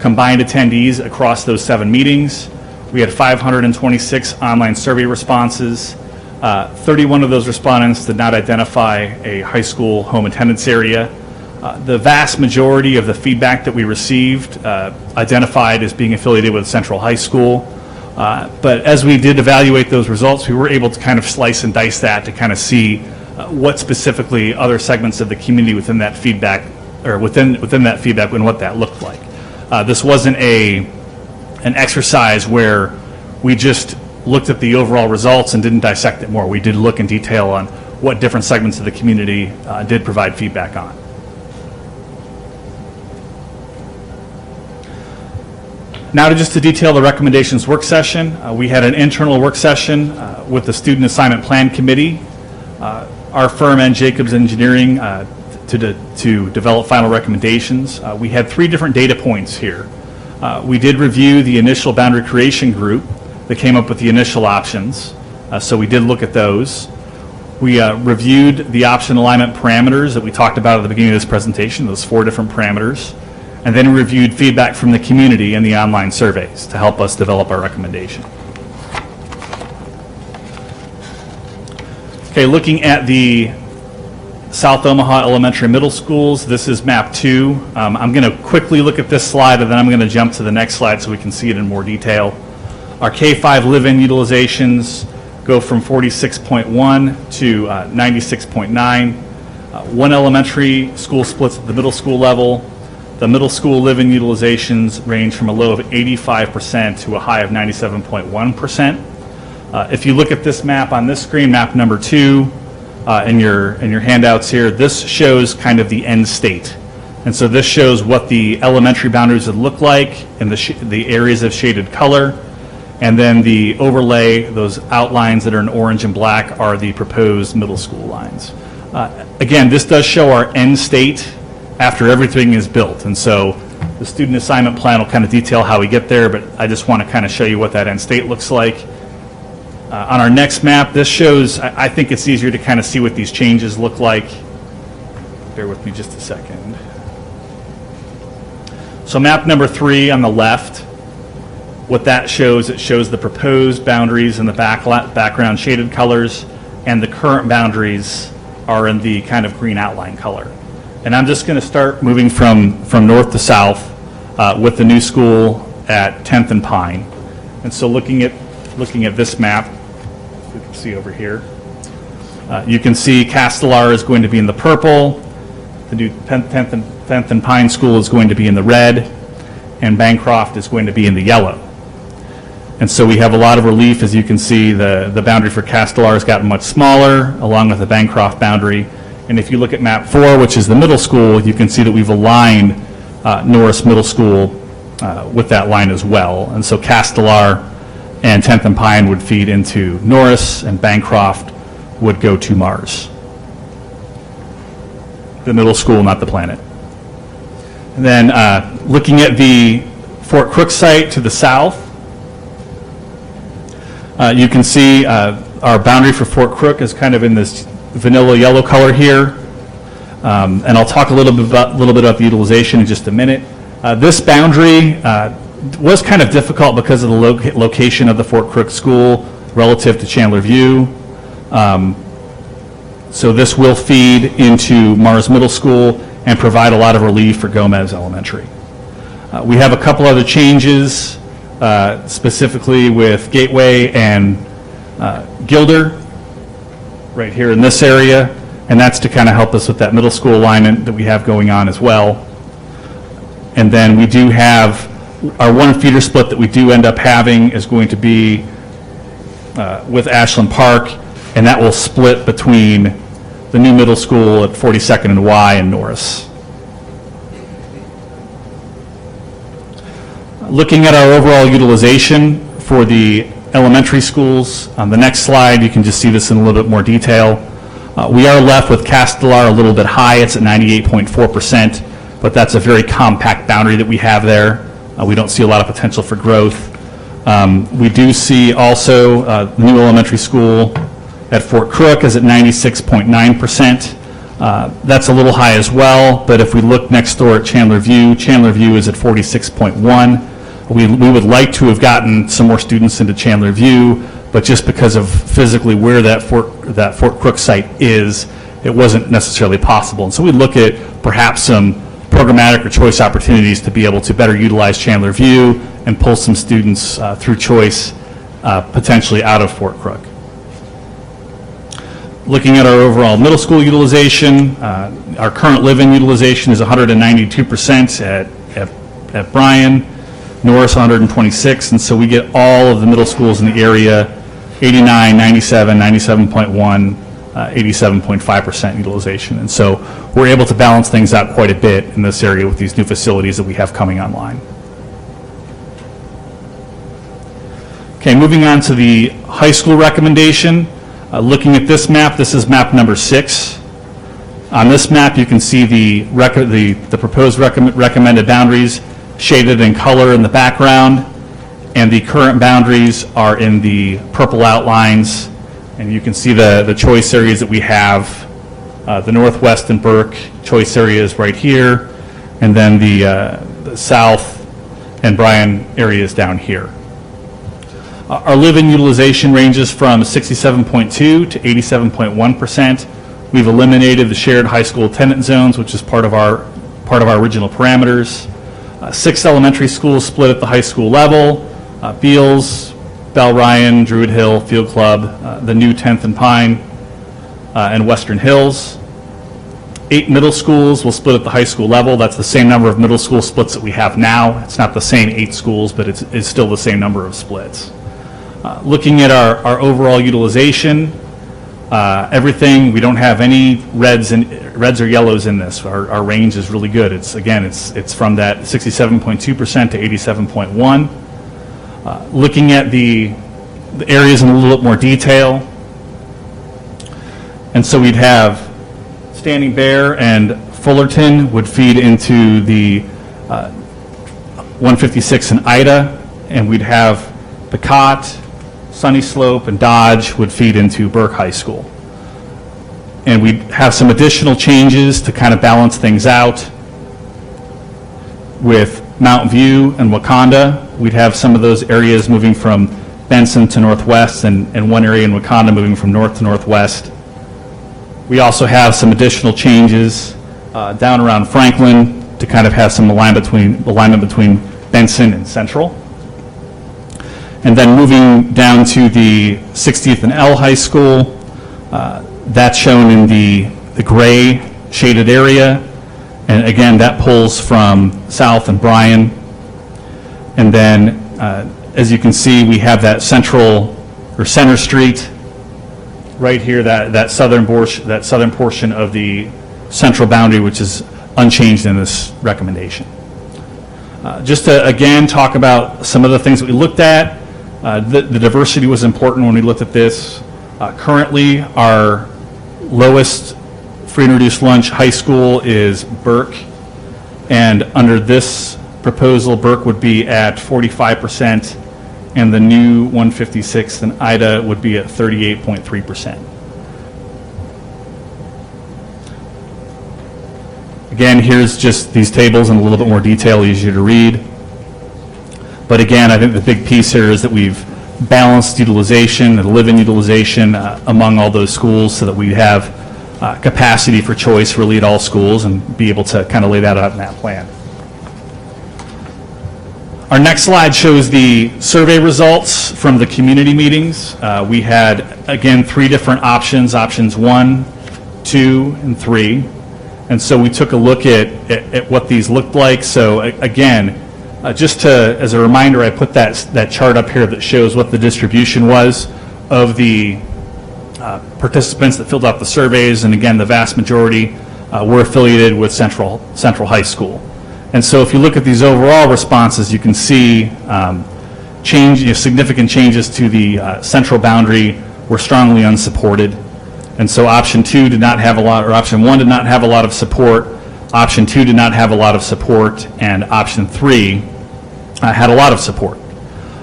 Speaker 21: combined attendees across those 7 meetings. We had 526 online survey responses. 31 of those respondents did not identify a high school home attendance area. The vast majority of the feedback that we received identified as being affiliated with Central High School. But as we did evaluate those results, we were able to kind of slice and dice that to kind of see what specifically other segments of the community within that feedback, or within that feedback, and what that looked like. This wasn't an exercise where we just looked at the overall results and didn't dissect it more. We did look in detail on what different segments of the community did provide feedback on. Now just to detail the recommendations work session, we had an internal work session with the Student Assignment Plan Committee, our firm and Jacobs Engineering to develop final recommendations. We had 3 different data points here. We did review the initial boundary creation group that came up with the initial options, so we did look at those. We reviewed the option alignment parameters that we talked about at the beginning of this presentation, those 4 different parameters, and then we reviewed feedback from the community and the online surveys to help us develop our recommendation. Okay, looking at the South Omaha Elementary Middle Schools, this is map 2. I'm going to quickly look at this slide and then I'm going to jump to the next slide so we can see it in more detail. Our K-5 live-in utilizations go from 46.1 to 96.9. 1 elementary school splits at the middle school level. The middle school live-in utilizations range from a low of 85% to a high of 97.1%. If you look at this map on this screen, map number 2, in your handouts here, this shows kind of the end state. And so this shows what the elementary boundaries would look like in the areas of shaded color. And then the overlay, those outlines that are in orange and black, are the proposed middle school lines. Again, this does show our end state after everything is built. And so the student assignment plan will kind of detail how we get there, but I just want to kind of show you what that end state looks like. On our next map, this shows, I think it's easier to kind of see what these changes look like. Bear with me just a second. So map number 3 on the left, what that shows, it shows the proposed boundaries in the background shaded colors, and the current boundaries are in the kind of green outline color. And I'm just going to start moving from north to south with the new school at 10th and Pine. And so looking at this map, we can see over here, you can see Castelar is going to be in the purple, The new 10th and Pine School is going to be in the red, and Bancroft is going to be in the yellow. And so we have a lot of relief. As you can see, the boundary for Castelar has gotten much smaller, along with the Bancroft boundary. And if you look at map 4, which is the middle school, you can see that we've aligned Norris Middle School with that line as well. And so Castelar and 10th and Pine would feed into Norris, and Bancroft would go to Mars. The middle school, not the planet. And then looking at the Fort Crook site to the south, you can see our boundary for Fort Crook is kind of in this vanilla yellow color here. And I'll talk a little bit about the utilization in just a minute. This boundary was kind of difficult because of the location of the Fort Crook School relative to Chandler View. So this will feed into Mars Middle School and provide a lot of relief for Gomez Elementary. We have a couple other changes, specifically with Gateway and Gilder, right here in this area, and that's to kind of help us with that middle school alignment that we have going on as well. And then we do have our one feeder split that we do end up having is going to be with Ashland Park, and that will split between the new middle school at 42nd and Y and Norris. Looking at our overall utilization for the elementary schools, on the next slide you can just see this in a little bit more detail. We are left with Castelar a little bit high. It's at 98.4%, but that's a very compact boundary that we have there. We don't see a lot of potential for growth. We do see also the new elementary school at Fort Crook is at 96.9%. That's a little high as well, but if we look next door at Chandler View is at 46.1. We would like to have gotten some more students into Chandler View, but just because of physically where that Fort Crook site is, it wasn't necessarily possible. And so we look at perhaps some programmatic or choice opportunities to be able to better utilize Chandler View and pull some students through choice potentially out of Fort Crook. Looking at our overall middle school utilization, our current live-in utilization is 192% at Bryan, Norris 126, and so we get all of the middle schools in the area 89, 97, 97.1, 87.5% utilization. And so we're able to balance things out quite a bit in this area with these new facilities that we have coming online. Okay, moving on to the high school recommendation. Looking at this map, this is map number 6. On this map, you can see the proposed recommended boundaries shaded in color in the background, and the current boundaries are in the purple outlines. And you can see the choice areas that we have. The Northwest and Burke choice areas right here, and then the South and Bryan areas down here. Our live-in utilization ranges from 67.2 to 87.1%. We've eliminated the shared high school attendance zones, which is part of our original parameters. 6 elementary schools split at the high school level: Beals, Bell Ryan, Druid Hill, Field Club, the new 10th and Pine, and Western Hills. 8 middle schools will split at the high school level. That's the same number of middle school splits that we have now. It's not the same 8 schools, but it's still the same number of splits. Looking at our overall utilization, everything, we don't have any reds or yellows in this. Our range is really good. It's from that 67.2% to 87.1. Looking at the areas in a little bit more detail, and so we'd have Standing Bear and Fullerton would feed into the 156 in Ida, and we'd have Picot, Sunny Slope, and Dodge would feed into Burke High School. And we'd have some additional changes to kind of balance things out. With Mountain View and Wakanda, we'd have some of those areas moving from Benson to Northwest, and one area in Wakanda moving from North to Northwest. We also have some additional changes down around Franklin to kind of have some alignment between Benson and Central. And then moving down to the 60th and L High School, that's shown in the gray shaded area. And again, that pulls from South and Bryan. And then, as you can see, we have that Center Street right here, that southern portion of the central boundary, which is unchanged in this recommendation. Just to, again, talk about some of the things that we looked at. The diversity was important when we looked at this. Currently, our lowest free and reduced lunch high school is Burke, and under this proposal, Burke would be at 45%, and the new 156th and Ida would be at 38.3%. Again, here's just these tables in a little bit more detail, easier to read. But again, I think the big piece here is that we've balanced utilization and live-in utilization among all those schools so that we have capacity for choice really at all schools and be able to kind of lay that out in that plan. Our next slide shows the survey results from the community meetings. We had, again, 3 different options, options 1, 2, and 3. And so we took a look at what these looked like. So again, just as a reminder, I put that chart up here that shows what the distribution was of the participants that filled out the surveys. And again, the vast majority were affiliated with Central High School. And so if you look at these overall responses, you can see significant changes to the central boundary were strongly unsupported. And so option 2 did not have a lot, or option 1 did not have a lot of support. Option 2 did not have a lot of support, and option 3 had a lot of support.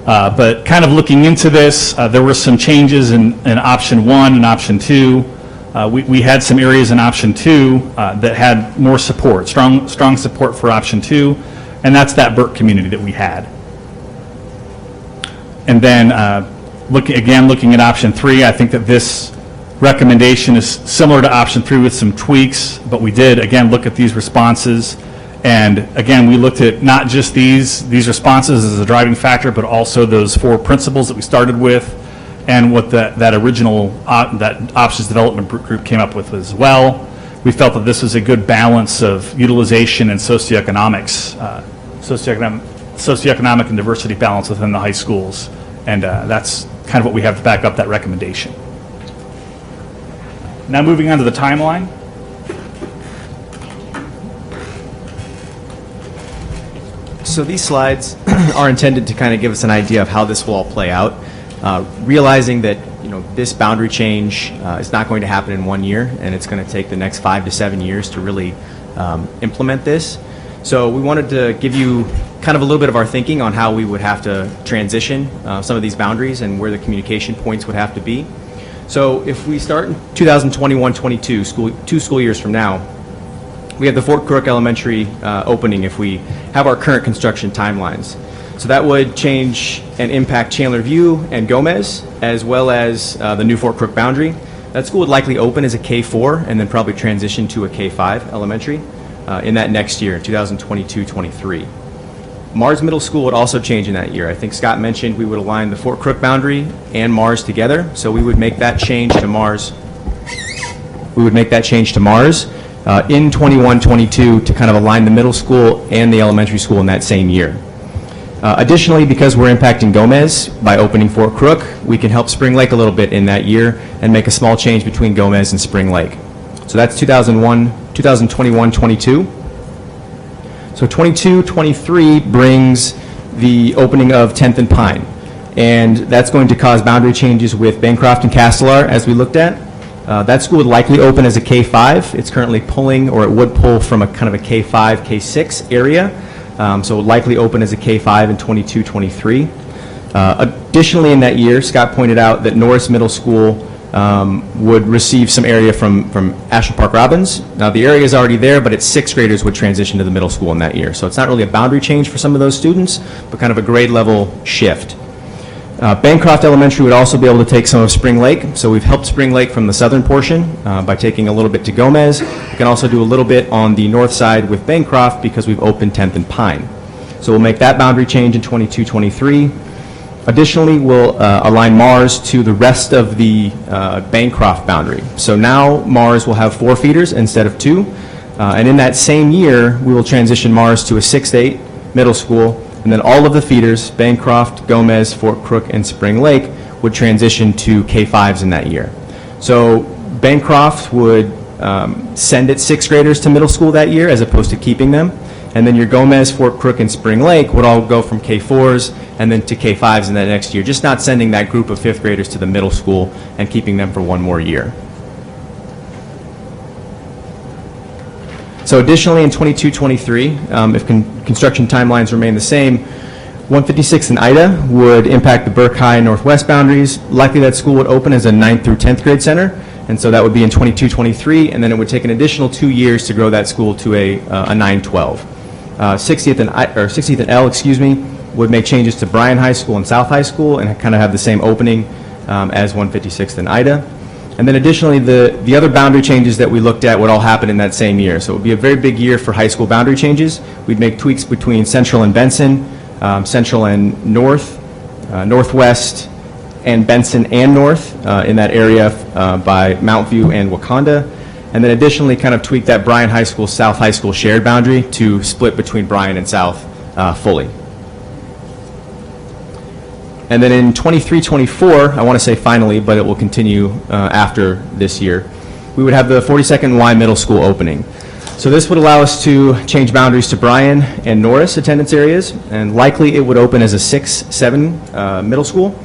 Speaker 21: But kind of looking into this, there were some changes in option 1 and option 2. We had some areas in option 2 that had more support, strong support for option 2, and that's that Burke community that we had. And then looking at option 3, I think that this recommendation is similar to option 3 with some tweaks, but we did, again, look at these responses. And again, we looked at not just these responses as a driving factor, but also those 4 principles that we started with and what that original that options development group came up with as well. We felt that this was a good balance of utilization and socioeconomic and diversity balance within the high schools. And that's kind of what we have to back up that recommendation. Now moving on to the timeline.
Speaker 8: So these slides are intended to kind of give us an idea of how this will all play out. Realizing that this boundary change is not going to happen in 1 year, and it's going to take the next 5 to 7 years to really implement this. So we wanted to give you kind of a little bit of our thinking on how we would have to transition some of these boundaries and where the communication points would have to be. So if we start in 2021-22, 2 school years from now, we have the Fort Crook Elementary opening if we have our current construction timelines. So that would change and impact Chandler View and Gomez, as well as the new Fort Crook boundary. That school would likely open as a K-4 and then probably transition to a K-5 elementary in that next year, 2022-23. Mars Middle School would also change in that year. I think Scott mentioned we would align the Fort Crook boundary and Mars together, so we would make that change to Mars. In 21-22 to kind of align the middle school and the elementary school in that same year. Additionally, because we're impacting Gomez by opening Fort Crook, we can help Spring Lake a little bit in that year and make a small change between Gomez and Spring Lake. So that's 2021-22. So 22-23 brings the opening of 10th and Pine, and that's going to cause boundary changes with Bancroft and Castelar, as we looked at. That school would likely open as a K-5. It's currently pulling, or it would pull from a kind of a K-5, K-6 area, so it would likely open as a K-5 in 22-23. Additionally, in that year, Scott pointed out that Norris Middle School would receive some area from Ashland Park Robbins. Now the area is already there, but its 6th graders would transition to the middle school in that year. So it's not really a boundary change for some of those students, but kind of a grade level shift. Bancroft Elementary would also be able to take some of Spring Lake. So we've helped Spring Lake from the southern portion by taking a little bit to Gomez. We can also do a little bit on the north side with Bancroft because we've opened 10th and Pine. So we'll make that boundary change in 22-23. Additionally, we'll align Mars to the rest of the Bancroft boundary. So now Mars will have 4 feeders instead of 2. And in that same year, we will transition Mars to a 6-8 middle school, and then all of the feeders, Bancroft, Gomez, Fort Crook, and Spring Lake, would transition to K-5s in that year. So Bancroft would send its 6th graders to middle school that year as opposed to keeping them. And then your Gomez, Fort Crook, and Spring Lake would all go from K-4s and then to K-5s in that next year, just not sending that group of 5th graders to the middle school and keeping them for one more year. So additionally, in 22-23, if construction timelines remain the same, 156 in Ida would impact the Burke High Northwest boundaries. Likely that school would open as a 9th through 10th grade center, and so that would be in 22-23, and then it would take an additional 2 years to grow that school to a 9-12. 60th and L, would make changes to Bryan High School and South High School and kind of have the same opening as 156th and Ida. And then additionally, the other boundary changes that we looked at would all happen in that same year. So it would be a very big year for high school boundary changes. We'd make tweaks between Central and Benson, Central and North, Northwest, and Benson and North in that area by Mount View and Wakanda. And then additionally kind of tweak that Bryan High School, South High School shared boundary to split between Bryan and South fully. And then in 23-24, I want to say finally, but it will continue after this year, we would have the 42nd Y Middle School opening. So this would allow us to change boundaries to Bryan and Norris attendance areas, and likely it would open as a 6-7 middle school.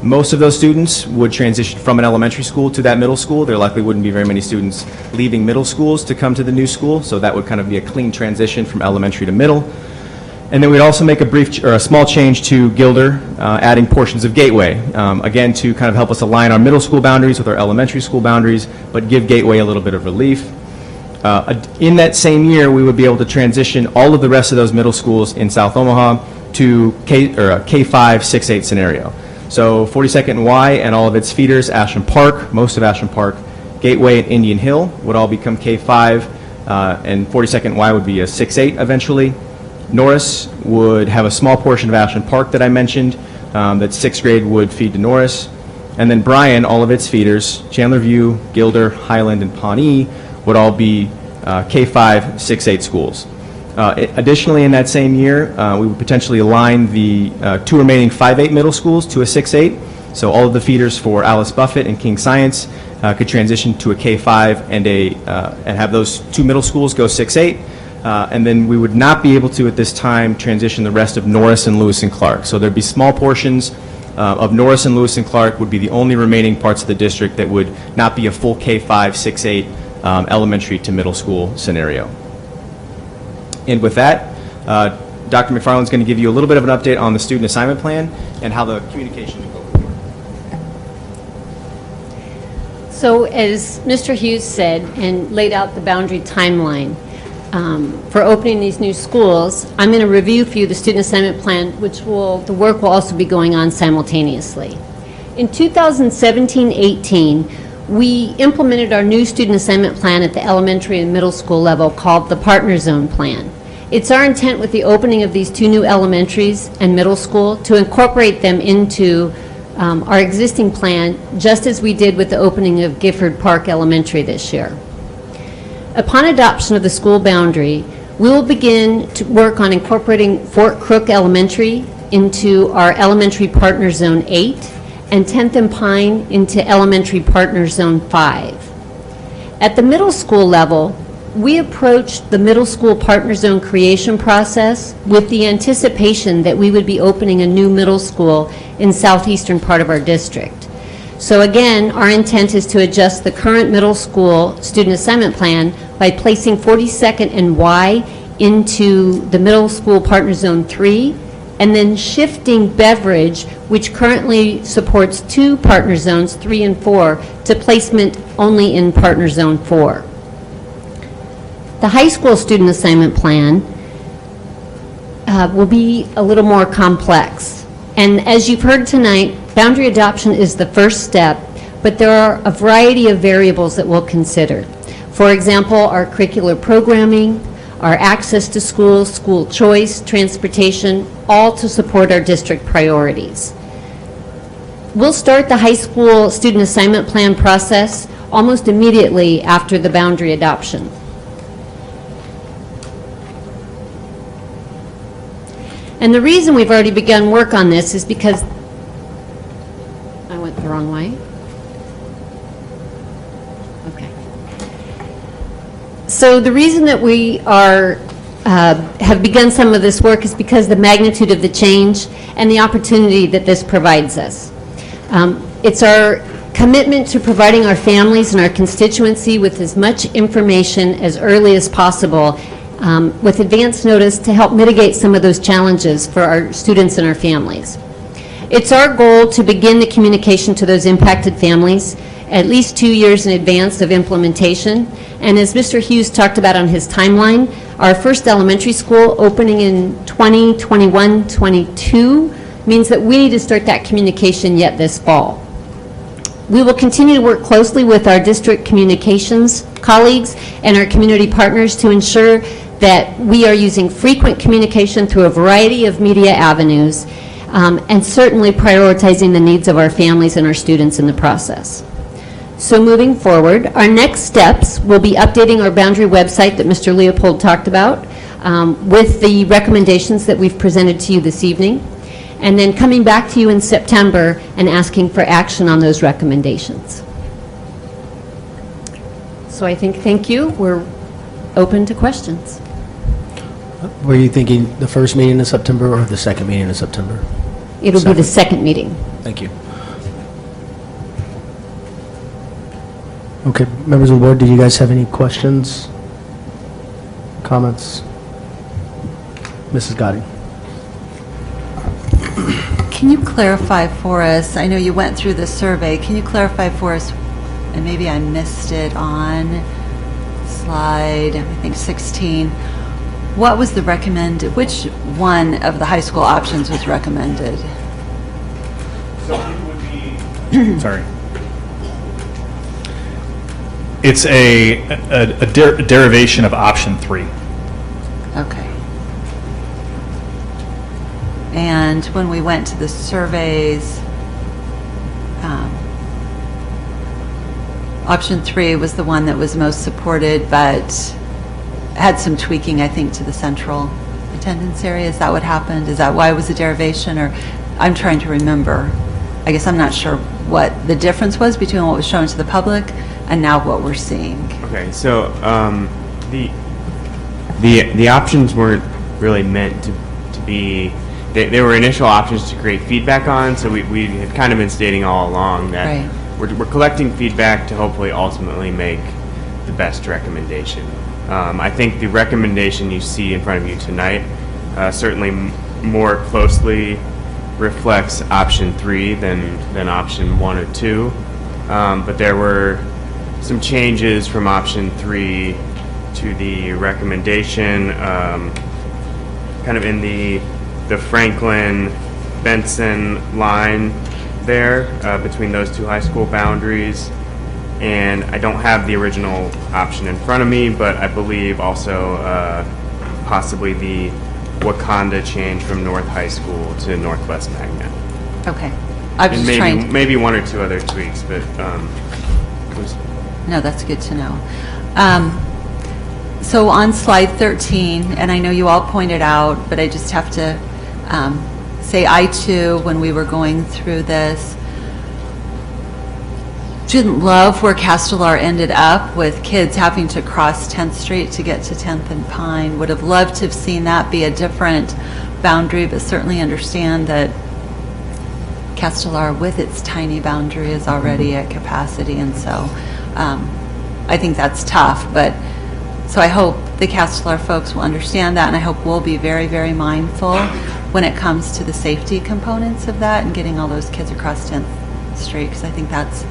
Speaker 8: Most of those students would transition from an elementary school to that middle school. There likely wouldn't be very many students leaving middle schools to come to the new school, so that would kind of be a clean transition from elementary to middle. And then we'd also make a small change to Gilder, adding portions of Gateway, again to kind of help us align our middle school boundaries with our elementary school boundaries, but give Gateway a little bit of relief. In that same year, we would be able to transition all of the rest of those middle schools in South Omaha to a K-5, 6-8 scenario. So 42nd and Y and all of its feeders, Ashland Park, most of Ashland Park, Gateway and Indian Hill would all become K-5, and 42nd Y would be a 6-8 eventually. Norris would have a small portion of Ashland Park that I mentioned, that 6th grade would feed to Norris. And then Bryan, all of its feeders, Chandler View, Gilder, Highland, and Pawnee would all be K-5, 6-8 schools. Additionally, in that same year, we would potentially align the 2 remaining 5-8 middle schools to a 6-8. So all of the feeders for Alice Buffett and King Science could transition to a K-5 and have those 2 middle schools go 6-8. And then we would not be able to, at this time, transition the rest of Norris and Lewis and Clark. So there'd be small portions of Norris and Lewis and Clark would be the only remaining parts of the district that would not be a full K-5, 6-8 elementary to middle school scenario. And with that, Dr. McFarland's going to give you a little bit of an update on the student assignment plan and how the communication will go forward.
Speaker 9: So as Mr. Hughes said and laid out the boundary timeline, for opening these new schools, I'm going to review for you the student assignment plan, the work will also be going on simultaneously. In 2017-18, we implemented our new student assignment plan at the elementary and middle school level called the Partner Zone Plan. It's our intent with the opening of these 2 new elementaries and middle school to incorporate them into our existing plan, just as we did with the opening of Gifford Park Elementary this year. Upon adoption of the school boundary, we will begin to work on incorporating Fort Crook Elementary into our Elementary Partner Zone 8 and 10th and Pine into Elementary Partner Zone 5. At the middle school level, we approached the middle school partner zone creation process with the anticipation that we would be opening a new middle school in southeastern part of our district. So again, our intent is to adjust the current middle school student assignment plan by placing 42nd and Y into the middle school partner zone 3, and then shifting Beveridge, which currently supports 2 partner zones, 3 and 4, to placement only in partner zone 4. The high school student assignment plan will be a little more complex. And as you've heard tonight, boundary adoption is the first step, but there are a variety of variables that we'll consider. For example, our curricular programming, our access to schools, school choice, transportation, all to support our district priorities. We'll start the high school student assignment plan process almost immediately after the boundary adoption. And the reason we've already begun work on this is because, I went the wrong way. Okay. So the reason that we have begun some of this work is because the magnitude of the change and the opportunity that this provides us. It's our commitment to providing our families and our constituency with as much information as early as possible with advance notice to help mitigate some of those challenges for our students and our families. It's our goal to begin the communication to those impacted families at least 2 years in advance of implementation. And as Mr. Hughes talked about on his timeline, our first elementary school opening in 2021-22 means that we need to start that communication yet this fall. We will continue to work closely with our district communications colleagues and our community partners to ensure that we are using frequent communication through a variety of media avenues and certainly prioritizing the needs of our families and our students in the process. So moving forward, our next steps will be updating our boundary website that Mr. Leopold talked about with the recommendations that we've presented to you this evening, and then coming back to you in September and asking for action on those recommendations. So I think, thank you. We're open to questions.
Speaker 1: Were you thinking the first meeting in September or the second meeting in September?
Speaker 9: It'll be the second meeting.
Speaker 1: Thank you. Okay, members of the board, do you guys have any questions, comments? Mrs. Gotti.
Speaker 14: Can you clarify for us, I know you went through the survey, can you clarify for us, and maybe I missed it on slide, I think 16, what was the recommended, which one of the high school options was recommended?
Speaker 21: So it would be, sorry. It's a derivation of option 3.
Speaker 14: Okay. And when we went to the surveys, option 3 was the one that was most supported, but had some tweaking, I think, to the central attendance area. Is that what happened? Is that why it was a derivation? Or I'm trying to remember. I guess I'm not sure what the difference was between what was shown to the public and now what we're seeing.
Speaker 22: Okay, so the options weren't really meant to be. They were initial options to create feedback on. So we had kind of been stating all along that
Speaker 14: Right.
Speaker 22: we're collecting feedback to hopefully ultimately make the best recommendation. I think the recommendation you see in front of you tonight certainly more closely reflects option 3 than option 1 or 2. But there were some changes from option 3 to the recommendation, kind of in the Franklin-Benson line there between those two high school boundaries. And I don't have the original option in front of me, but I believe also possibly the Wakanda change from North High School to Northwest Magnet.
Speaker 14: Okay. I'm
Speaker 22: And
Speaker 14: just trying to...
Speaker 22: maybe 1 or 2 other tweaks, but
Speaker 14: No, that's good to know. So on slide 13, and I know you all pointed out, but I just have to say I too, when we were going through this, didn't love where Castelar ended up with kids having to cross 10th Street to get to 10th and Pine. Would have loved to have seen that be a different boundary, but certainly understand that Castelar with its tiny boundary is already at capacity, and so I think that's tough, but so I hope the Castelar folks will understand that, and I hope we'll be very, very mindful when it comes to the safety components of that and getting all those kids across 10th Street, because I think that's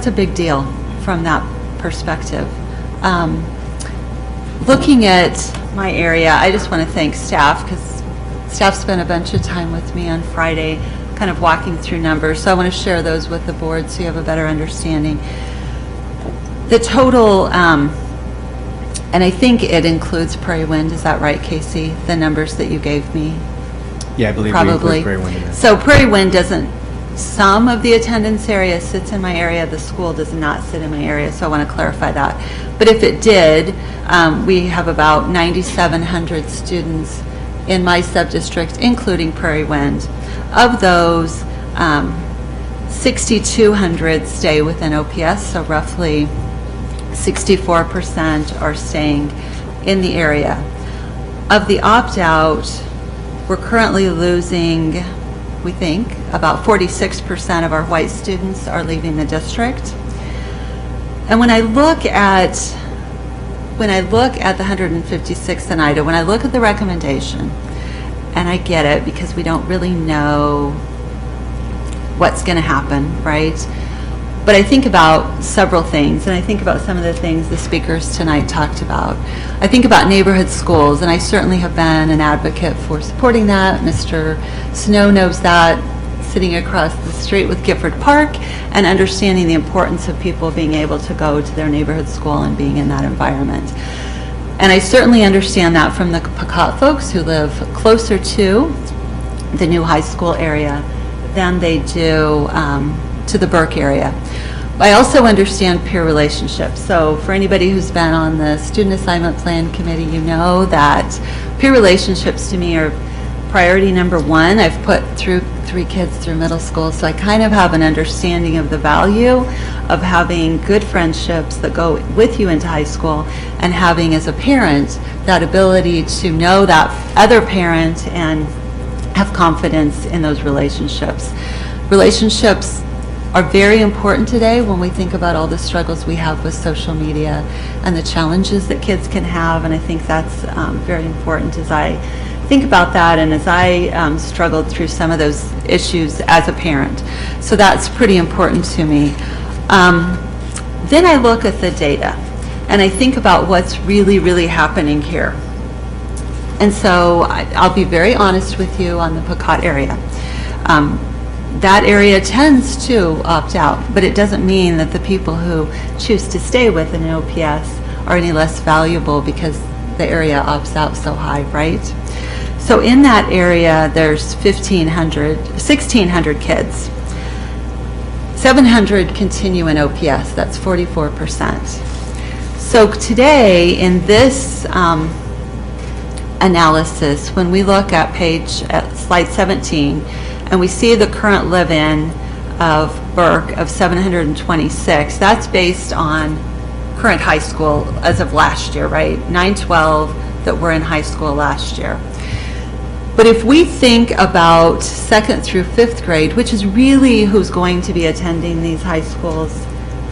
Speaker 14: a big deal from that perspective. Looking at my area, I just want to thank staff, because staff spent a bunch of time with me on Friday kind of walking through numbers, so I want to share those with the board so you have a better understanding. The total, and I think it includes Prairie Wind, is that right, Casey? The numbers that you gave me?
Speaker 8: Yeah, I believe we
Speaker 14: Probably.
Speaker 8: include Prairie Wind in there.
Speaker 14: So Prairie Wind doesn't, some of the attendance area sits in my area, the school does not sit in my area, so I want to clarify that. But if it did, we have about 9,700 students in my subdistrict, including Prairie Wind. Of those, 6,200 stay within OPS, so roughly 64% are staying in the area. Of the opt-out, we're currently losing, we think, about 46% of our white students are leaving the district. And when I look at the 156th Oneida, when I look at the recommendation, and I get it because we don't really know what's going to happen, right? But I think about several things, and I think about some of the things the speakers tonight talked about. I think about neighborhood schools, and I certainly have been an advocate for supporting that. Mr. Snow knows that, sitting across the street with Gifford Park and understanding the importance of people being able to go to their neighborhood school and being in that environment. And I certainly understand that from the Pecot folks who live closer to the new high school area than they do to the Burke area. I also understand peer relationships. So for anybody who's been on the Student Assignment Plan Committee, you know that peer relationships to me are priority number one. I've put through 3 kids through middle school, so I kind of have an understanding of the value of having good friendships that go with you into high school, and having as a parent that ability to know that other parent and have confidence in those relationships. Relationships are very important today when we think about all the struggles we have with social media and the challenges that kids can have, and I think that's very important as I think about that and as I struggled through some of those issues as a parent. So that's pretty important to me. Then I look at the data and I think about what's really happening here. And so I'll be very honest with you on the Pecot area. That area tends to opt out, but it doesn't mean that the people who choose to stay with an OPS are any less valuable because the area opts out so high, right? So in that area, there's 1,600 kids. 700 continue in OPS, that's 44%. So today, in this analysis, when we look at slide 17, and we see the current live-in of Burke of 726, that's based on current high school as of last year, right? 912 that were in high school last year. But if we think about 2nd through 5th grade, which is really who's going to be attending these high schools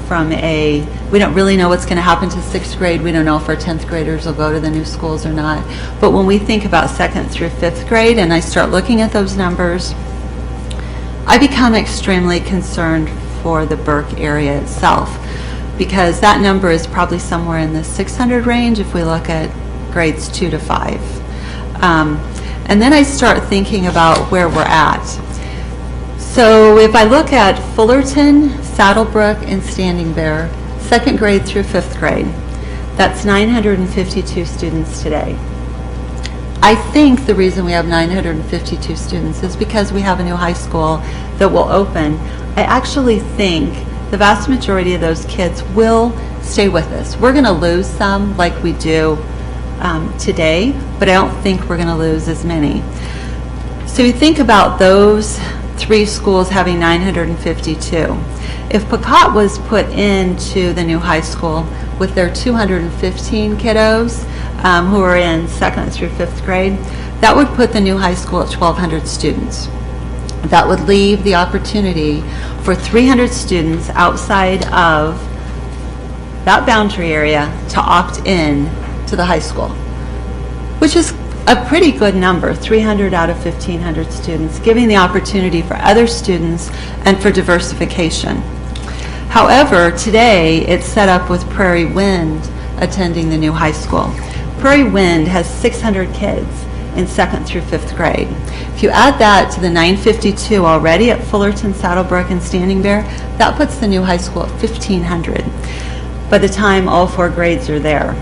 Speaker 14: we don't really know what's going to happen to 6th grade. We don't know if our 10th graders will go to the new schools or not. But when we think about 2nd through 5th grade and I start looking at those numbers, I become extremely concerned for the Burke area itself, because that number is probably somewhere in the 600 range if we look at grades 2 to 5. And then I start thinking about where we're at. So if I look at Fullerton, Saddlebrook, and Standing Bear, 2nd grade through 5th grade, that's 952 students today. I think the reason we have 952 students is because we have a new high school that will open. I actually think the vast majority of those kids will stay with us. We're going to lose some like we do today, but I don't think we're going to lose as many. So you think about those 3 schools having 952. If Pecot was put into the new high school with their 215 kiddos who are in 2nd through 5th grade, that would put the new high school at 1,200 students. That would leave the opportunity for 300 students outside of that boundary area to opt in to the high school, which is a pretty good number, 300 out of 1,500 students, giving the opportunity for other students and for diversification. However, today it's set up with Prairie Wind attending the new high school. Prairie Wind has 600 kids in 2nd through 5th grade. If you add that to the 952 already at Fullerton, Saddlebrook, and Standing Bear, that puts the new high school at 1,500 by the time all 4 grades are there.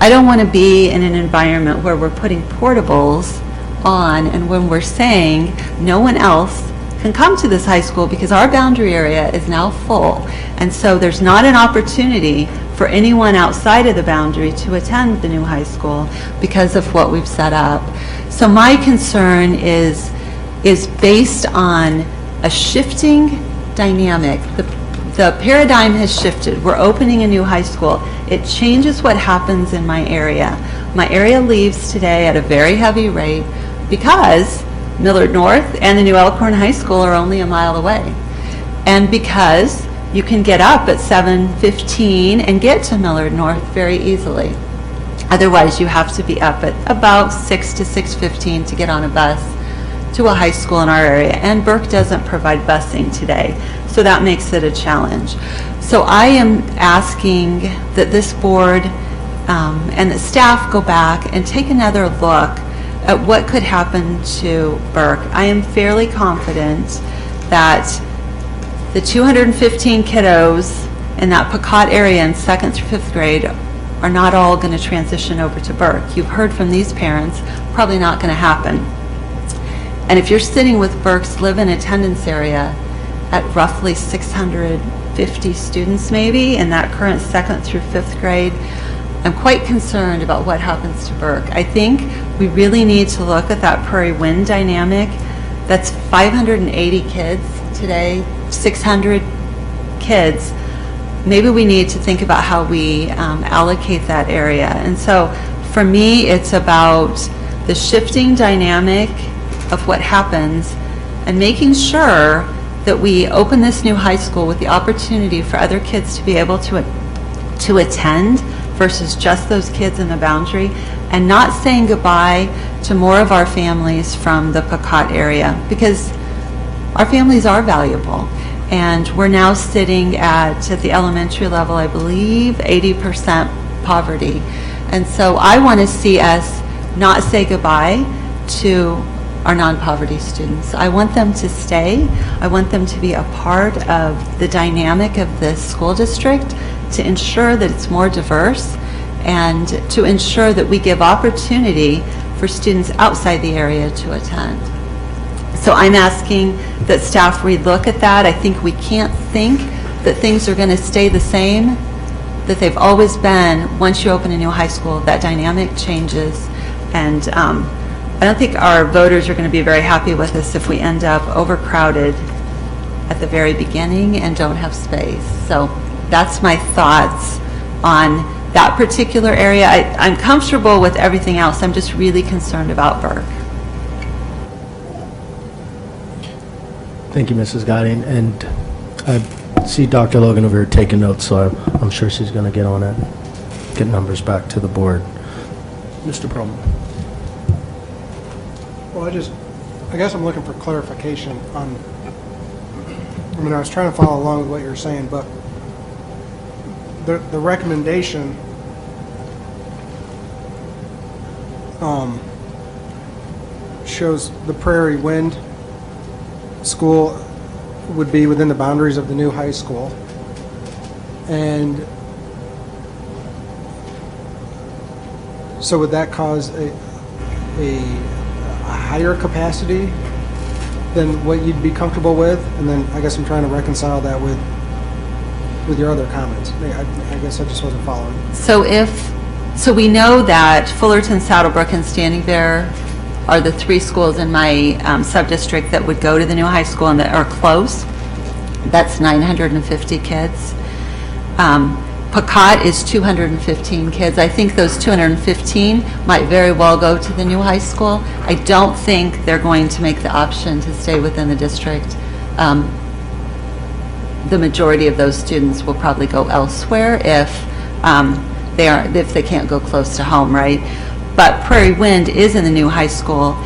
Speaker 14: I don't want to be in an environment where we're putting portables on and when we're saying no one else can come to this high school because our boundary area is now full. And so there's not an opportunity for for anyone outside of the boundary to attend the new high school because of what we've set up. So my concern is based on a shifting dynamic. The paradigm has shifted. We're opening a new high school. It changes what happens in my area. My area leaves today at a very heavy rate because Millard North and the new Elkhorn High School are only a mile away. And because you can get up at 7:15 and get to Millard North very easily. Otherwise, you have to be up at about 6 to 6:15 to get on a bus to a high school in our area. And Burke doesn't provide busing today, so that makes it a challenge. So I am asking that this board and the staff go back and take another look at what could happen to Burke. I am fairly confident that the 215 kiddos in that Pecott area in 2nd through 5th grade are not all going to transition over to Burke. You've heard from these parents, probably not going to happen. And if you're sitting with Burke's live-in attendance area at roughly 650 students maybe in that current 2nd through 5th grade, I'm quite concerned about what happens to Burke. I think we really need to look at that Prairie Wind dynamic. That's 580 kids today, 600 kids. Maybe we need to think about how we allocate that area. And so for me, it's about the shifting dynamic of what happens and making sure that we open this new high school with the opportunity for other kids to be able to attend versus just those kids in the boundary, and not saying goodbye to more of our families from the Pecott area, because our families are valuable. And we're now sitting at the elementary level, I believe, 80% poverty. And so I want to see us not say goodbye to our non-poverty students. I want them to stay. I want them to be a part of the dynamic of this school district, to ensure that it's more diverse and to ensure that we give opportunity for students outside the area to attend. So I'm asking that staff relook at that. I think we can't think that things are going to stay the same that they've always been. Once you open a new high school, that dynamic changes, and I don't think our voters are going to be very happy with us if we end up overcrowded at the very beginning and don't have space. So that's my thoughts on that particular area. I'm comfortable with everything else. I'm just really concerned about Burke.
Speaker 1: Thank you, Mrs. Godding. And I see Dr. Logan over here taking notes, so I'm sure she's going to get on it, get numbers back to the board. Mr. Perlman.
Speaker 10: Well, I guess I'm looking for clarification on, I was trying to follow along with what you're saying, but the recommendation shows the Prairie Wind School would be within the boundaries of the new high school, and so would that cause a higher capacity than what you'd be comfortable with? And then I guess I'm trying to reconcile that with your other comments. I guess I just wasn't following.
Speaker 14: So we know that Fullerton, Saddlebrook, and Standing Bear are the three schools in my sub-district that would go to the new high school and that are close. That's 950 kids. Pecott is 215 kids. I think those 215 might very well go to the new high school. I don't think they're going to make the option to stay within the district. The majority of those students will probably go elsewhere if they can't go close to home, right? But Prairie Wind is in the new high school,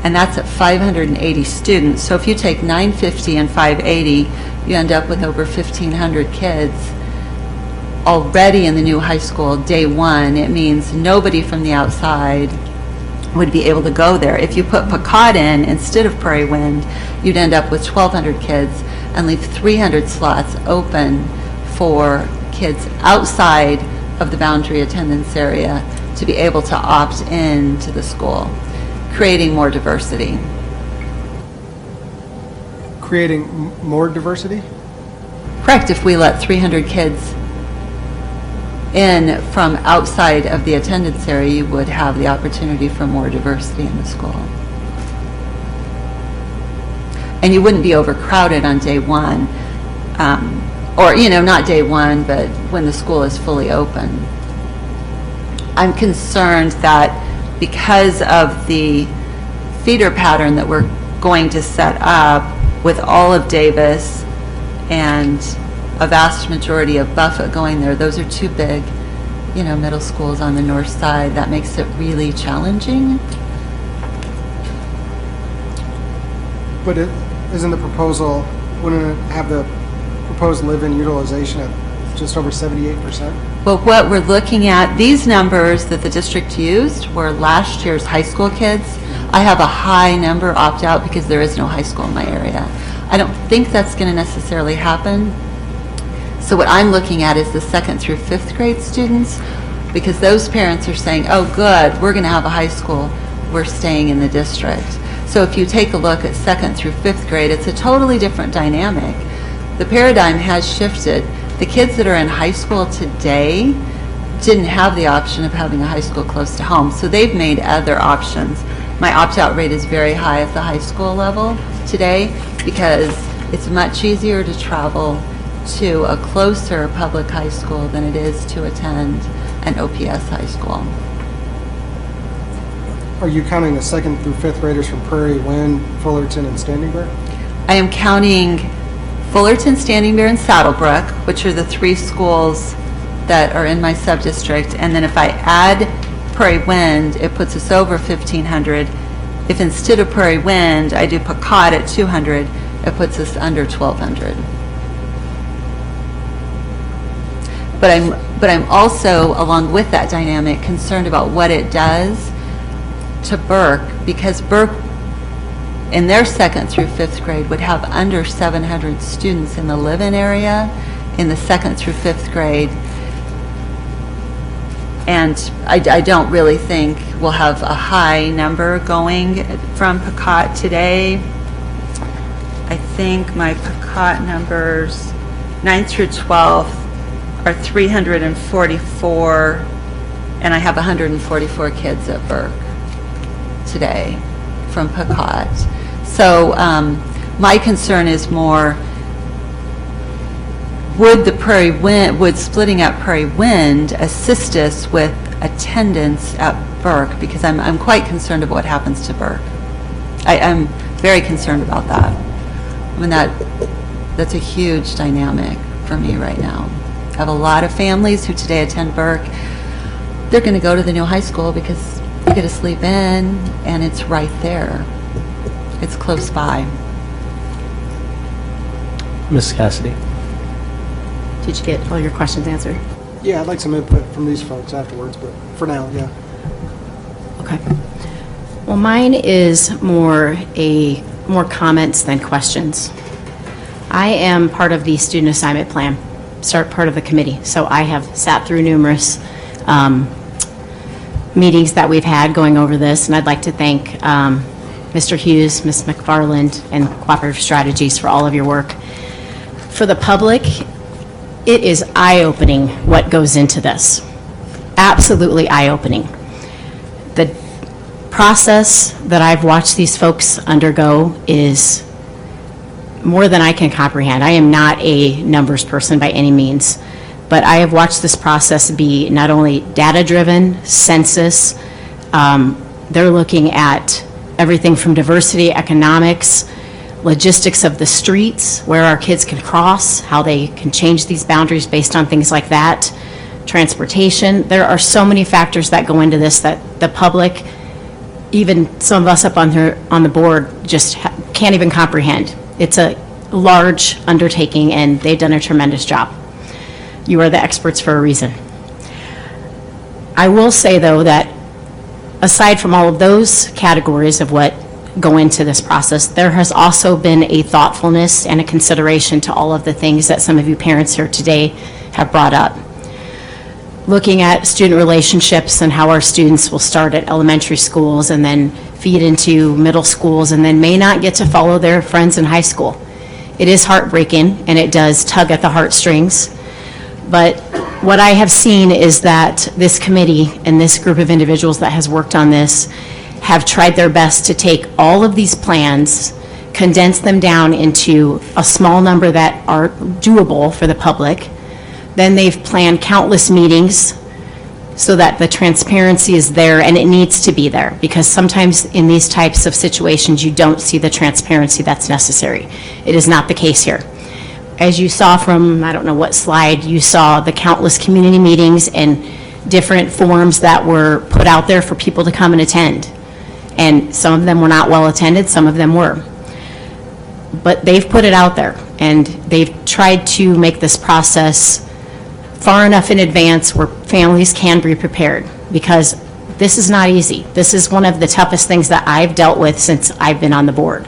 Speaker 14: and that's at 580 students. So if you take 950 and 580, you end up with over 1,500 kids already in the new high school day one. It means nobody from the outside would be able to go there. If you put Pecott in instead of Prairie Wind, you'd end up with 1,200 kids and leave 300 slots open for kids outside of the boundary attendance area to be able to opt in to the school, creating more diversity.
Speaker 10: Creating more diversity?
Speaker 14: Correct. If we let 300 kids in from outside of the attendance area, you would have the opportunity for more diversity in the school. And you wouldn't be overcrowded on day one, or, not day one, but when the school is fully open. I'm concerned that because of the feeder pattern that we're going to set up with all of Davis and a vast majority of Buffett going there, those are two big, middle schools on the north side. That makes it really challenging.
Speaker 10: But isn't the proposal, wouldn't it have the proposed live-in utilization at just over 78%?
Speaker 14: Well, what we're looking at, these numbers that the district used were last year's high school kids. I have a high number opt out because there is no high school in my area. I don't think that's going to necessarily happen. So what I'm looking at is the 2nd through 5th grade students, because those parents are saying, oh good, we're going to have a high school, we're staying in the district. So if you take a look at 2nd through 5th grade, it's a totally different dynamic. The paradigm has shifted. The kids that are in high school today didn't have the option of having a high school close to home, so they've made other options. My opt-out rate is very high at the high school level today because it's much easier to travel to a closer public high school than it is to attend an OPS high school.
Speaker 10: Are you counting the 2nd through 5th graders from Prairie Wind, Fullerton, and Standing Brook?
Speaker 14: I am counting Fullerton, Standing Bear, and Saddlebrook, which are the 3 schools that are in my sub-district. And then if I add Prairie Wind, it puts us over 1,500. If instead of Prairie Wind, I do Pequot at 200, it puts us under 1,200. But I'm also, along with that dynamic, concerned about what it does to Burke, because Burke, in their 2nd through 5th grade, would have under 700 students in the live-in area in the 2nd through 5th grade. And I don't really think we'll have a high number going from Pequot today. I think my Pequot numbers, 9th through 12th, are 344, and I have 144 kids at Burke today from Pequot. So my concern is more, would splitting up Prairie Wind assist us with attendance at Burke? Because I'm quite concerned about what happens to Burke. I'm very concerned about that. I mean, that's a huge dynamic for me right now. I have a lot of families who today attend Burke. They're going to go to the new high school because you get to sleep in and it's right there. It's close by.
Speaker 1: Ms. Cassidy.
Speaker 17: Did you get all your questions answered?
Speaker 10: Yeah, I'd like some input from these folks afterwards, but for now, yeah.
Speaker 17: Okay. Well, mine is more comments than questions. I am part of the student assignment plan, part of the committee, so I have sat through numerous meetings that we've had going over this, and I'd like to thank Mr. Hughes, Ms. McFarland, and Cooperative Strategies for all of your work. For the public, it is eye-opening what goes into this. Absolutely eye-opening. The process that I've watched these folks undergo is more than I can comprehend. I am not a numbers person by any means, but I have watched this process be not only data-driven, census, they're looking at everything from diversity, economics, logistics of the streets, where our kids can cross, how they can change these boundaries based on things like that, transportation. There are so many factors that go into this that the public, even some of us up on the board, just can't even comprehend. It's a large undertaking, and they've done a tremendous job. You are the experts for a reason. I will say, though, that aside from all of those categories of what go into this process, there has also been a thoughtfulness and a consideration to all of the things that some of you parents here today have brought up. Looking at student relationships and how our students will start at elementary schools and then feed into middle schools and then may not get to follow their friends in high school. It is heartbreaking, and it does tug at the heartstrings, but what I have seen is that this committee and this group of individuals that has worked on this have tried their best to take all of these plans, condense them down into a small number that are doable for the public. Then they've planned countless meetings so that the transparency is there, and it needs to be there, because sometimes in these types of situations, you don't see the transparency that's necessary. It is not the case here. As you saw from, I don't know what slide, you saw the countless community meetings and different forums that were put out there for people to come and attend. And some of them were not well attended, some of them were. But they've put it out there, and they've tried to make this process far enough in advance where families can be prepared, because this is not easy. This is one of the toughest things that I've dealt with since I've been on the board,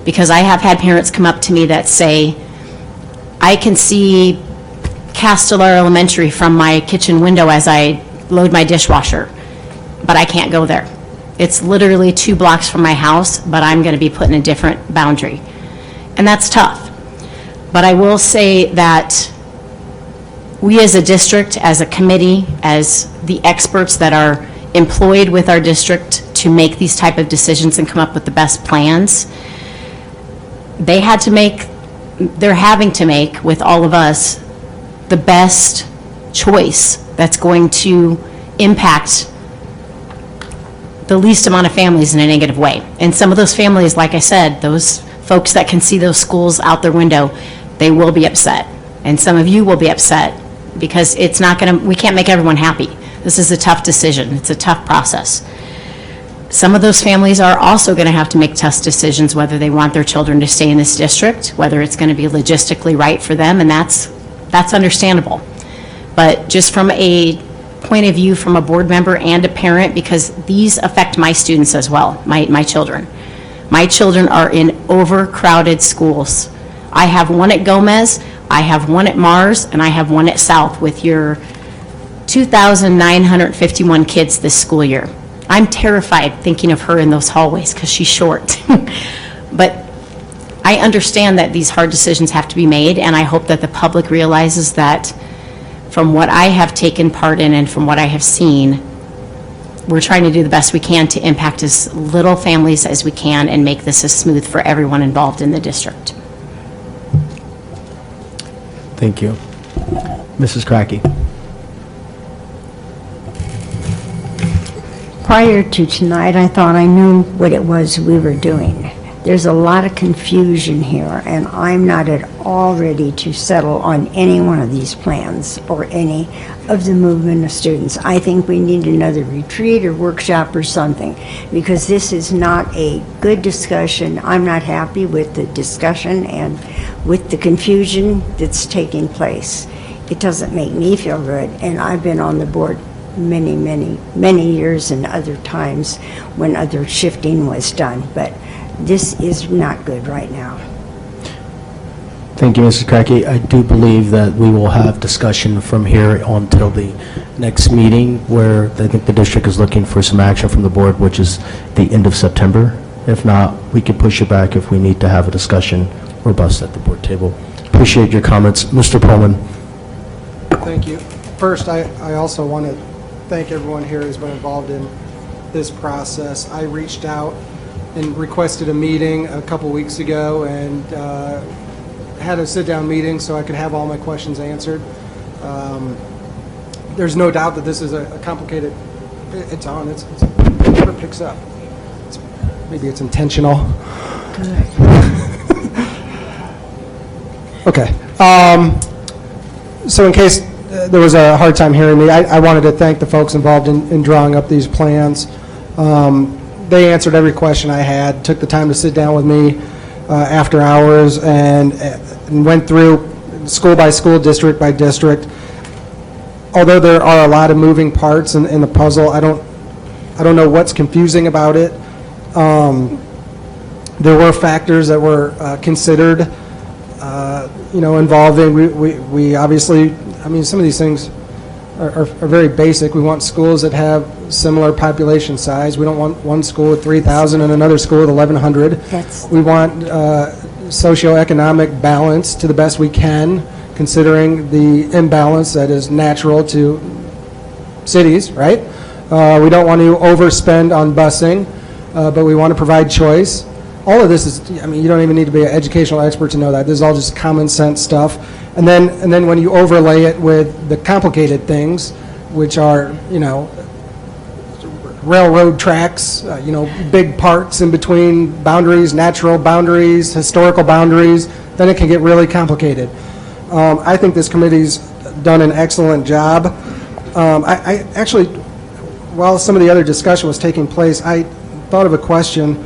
Speaker 17: because I have had parents come up to me that say, I can see Castellar Elementary from my kitchen window as I load my dishwasher, but I can't go there. It's literally 2 blocks from my house, but I'm going to be put in a different boundary. And that's tough. But I will say that we as a district, as a committee, as the experts that are employed with our district to make these type of decisions and come up with the best plans, they're having to make, with all of us, the best choice that's going to impact the least amount of families in a negative way. And some of those families, like I said, those folks that can see those schools out their window, they will be upset. And some of you will be upset, because it's not going to, we can't make everyone happy. This is a tough decision. It's a tough process. Some of those families are also going to have to make tough decisions whether they want their children to stay in this district, whether it's going to be logistically right for them, and that's understandable. But just from a point of view from a board member and a parent, because these affect my students as well, my children. My children are in overcrowded schools. I have one at Gomez, I have one at Mars, and I have one at South with your 2,951 kids this school year. I'm terrified thinking of her in those hallways because she's short. But I understand that these hard decisions have to be made, and I hope that the public realizes that from what I have taken part in and from what I have seen, we're trying to do the best we can to impact as little families as we can and make this as smooth for everyone involved in the district.
Speaker 1: Thank you. Mrs. Crackey.
Speaker 2: Prior to tonight, I thought I knew what it was we were doing. There's a lot of confusion here, and I'm not at all ready to settle on any one of these plans or any of the movement of students. I think we need another retreat or workshop or something, because this is not a good discussion. I'm not happy with the discussion and with the confusion that's taking place. It doesn't make me feel good, and I've been on the board many years and other times when other shifting was done, but this is not good right now.
Speaker 1: Thank you, Mrs. Crackey. I do believe that we will have discussion from here on till the next meeting, where I think the district is looking for some action from the board, which is the end of September. If not, we could push it back if we need to have a discussion robust at the board table. Appreciate your comments. Mr. Pullman.
Speaker 10: Thank you. First, I also want to thank everyone here who's been involved in this process. I reached out and requested a meeting a couple weeks ago, and had a sit-down meeting so I could have all my questions answered. There's no doubt that this is a complicated, it's on, it never picks up. Maybe it's intentional. Okay. So in case there was a hard time hearing me, I wanted to thank the folks involved in drawing up these plans. They answered every question I had, took the time to sit down with me after hours, and went through school by school, district by district. Although there are a lot of moving parts in the puzzle, I don't know what's confusing about it. There were factors that were considered, involving. We obviously, I mean, some of these things are very basic. We want schools that have similar population size. We don't want one school with 3,000 and another school with 1,100. We want socioeconomic balance to the best we can considering the imbalance that is natural to cities, right? We don't want to overspend on busing, but we want to provide choice. All of this is, I mean, you don't even need to be an educational expert to know that. This is all just common sense stuff. And then when you overlay it with the complicated things, which are, you know, railroad tracks, you know, big parks in between boundaries, natural boundaries, historical boundaries, then it can get really complicated. I think this committee's done an excellent job. I actually, while some of the other discussion was taking place, I thought of a question,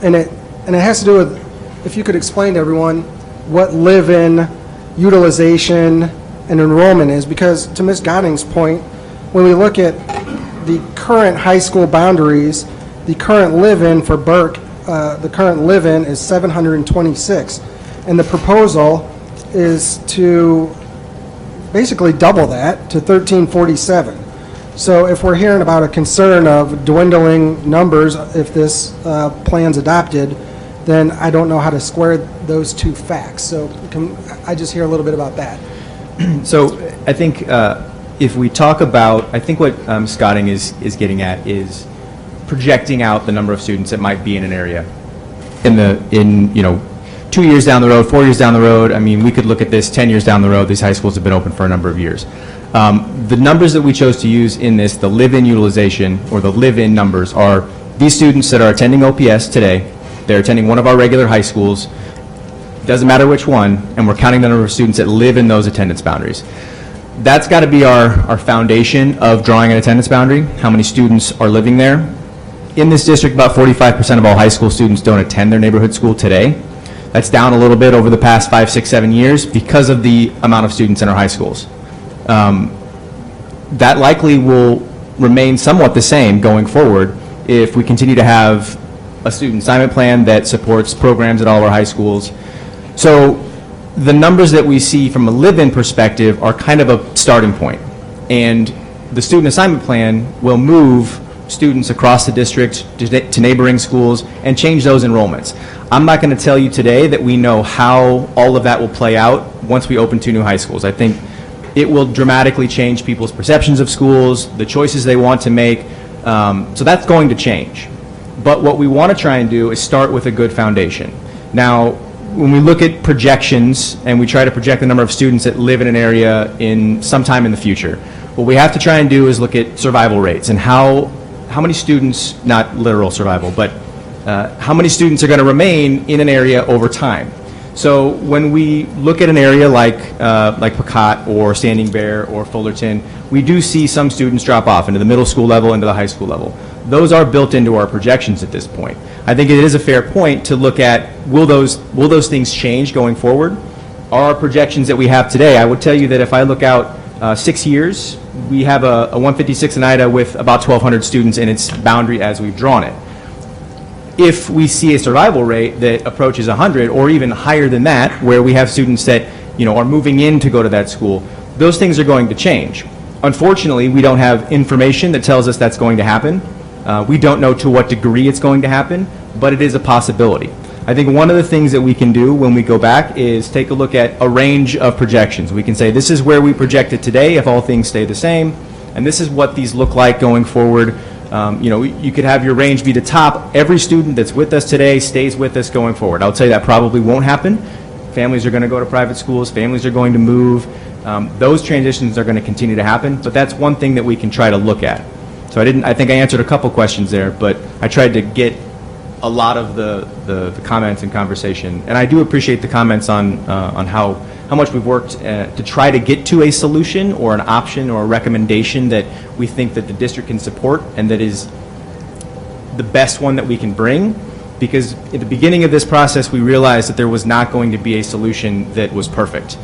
Speaker 10: and it has to do with, if you could explain to everyone what live-in, utilization, and enrollment is, because to Ms. Godding's point, when we look at the current high school boundaries, the current live-in for Burke, the current live-in is 726, and the proposal is to basically double that to 1347. So if we're hearing about a concern of dwindling numbers if this plan's adopted, then I don't know how to square those two facts. So can I just hear a little bit about that?
Speaker 8: So I think if we talk about, I think what Scotting is getting at is projecting out the number of students that might be in an area in you know, 2 years down the road, 4 years down the road. I mean, we could look at this 10 years down the road. These high schools have been open for a number of years. The numbers that we chose to use in this, the live-in utilization or the live-in numbers, are these students that are attending OPS today. They're attending one of our regular high schools. Doesn't matter which one, and we're counting the number of students that live in those attendance boundaries. That's got to be our foundation of drawing an attendance boundary, how many students are living there. In this district, about 45% of all high school students don't attend their neighborhood school today. That's down a little bit over the past 5, 6, 7 years because of the amount of students in our high schools. That likely will remain somewhat the same going forward if we continue to have a student assignment plan that supports programs at all of our high schools. So the numbers that we see from a live-in perspective are kind of a starting point. And the student assignment plan will move students across the district to neighboring schools and change those enrollments. I'm not going to tell you today that we know how all of that will play out once we open 2 new high schools. I think it will dramatically change people's perceptions of schools, the choices they want to make. So that's going to change. But what we want to try and do is start with a good foundation. Now, when we look at projections and we try to project the number of students that live in an area in sometime in the future, what we have to try and do is look at survival rates and how many students, not literal survival, but how many students are going to remain in an area over time. So when we look at an area like Pecott or Standing Bear or Fullerton, we do see some students drop off into the middle school level, into the high school level. Those are built into our projections at this point. I think it is a fair point to look at, will those things change going forward? Our projections that we have today, I would tell you that if I look out 6 years, we have a 156 in Ida with about 1,200 students in its boundary as we've drawn it. If we see a survival rate that approaches 100 or even higher than that, where we have students that, you know, are moving in to go to that school, those things are going to change. Unfortunately, we don't have information that tells us that's going to happen. We don't know to what degree it's going to happen, but it is a possibility. I think one of the things that we can do when we go back is take a look at a range of projections. We can say this is where we project it today if all things stay the same, and this is what these look like going forward. You know, you could have your range be the top. Every student that's with us today stays with us going forward. I'll tell you that probably won't happen. Families are going to go to private schools. Families are going to move. Those transitions are going to continue to happen, but that's one thing that we can try to look at. So I think I answered a couple questions there, but I tried to get a lot of the comments and conversation. And I do appreciate the comments on how much we've worked to try to get to a solution or an option or a recommendation that we think that the district can support and that is the best one that we can bring. Because at the beginning of this process, we realized that there was not going to be a solution that was perfect.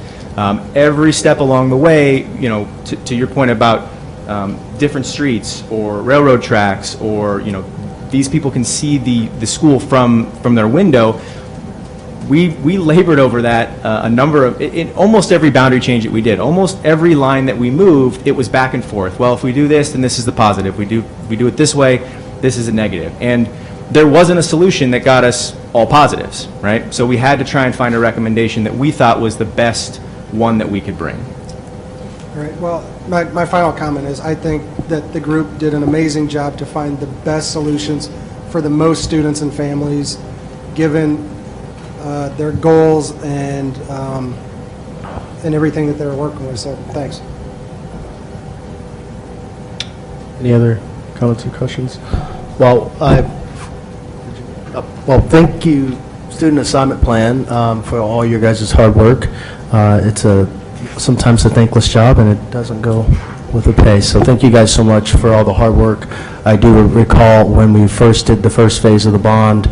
Speaker 8: Every step along the way, you know, to your point about different streets or railroad tracks, or, you know, these people can see the school from their window. We labored over that a number of, in almost every boundary change that we did, almost every line that we moved, it was back and forth. Well, if we do this, then this is the positive. We do it this way, this is a negative. And there wasn't a solution that got us all positives, right? So we had to try and find a recommendation that we thought was the best one that we could bring.
Speaker 10: All right, well, my final comment is I think that the group did an amazing job to find the best solutions for the most students and families, given their goals and everything that they're working with, so thanks.
Speaker 1: Any other comments or questions? Well, thank you, Student Assignment Plan, for all your guys' hard work. It's sometimes a thankless job, and it doesn't go with the pay. So thank you guys so much for all the hard work. I do recall when we first did the first phase of the bond,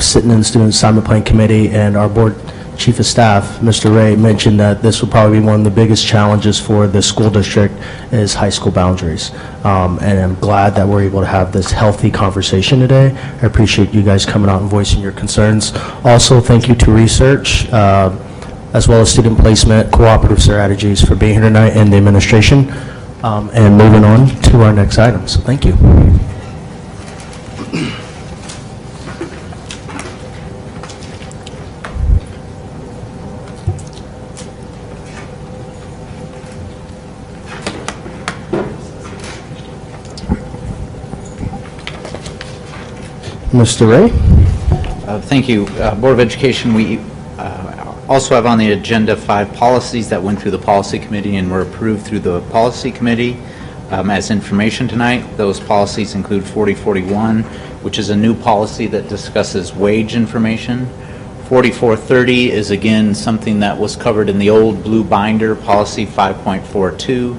Speaker 1: sitting in the Student Assignment Plan Committee, and our board chief of staff, Mr. Ray, mentioned that this would probably be one of the biggest challenges for the school district is high school boundaries. And I'm glad that we're able to have this healthy conversation today. I appreciate you guys coming out and voicing your concerns. Also, thank you to research, as well as student placement, cooperative strategies for being here tonight, and the administration. And moving on to our next item. So thank you. Mr. Ray?
Speaker 3: Thank you. Board of Education, we also have on the agenda 5 policies that went through the policy committee and were approved through the policy committee as information tonight. Those policies include 4041, which is a new policy that discusses wage information. 4430 is again something that was covered in the old blue binder, policy 5.42.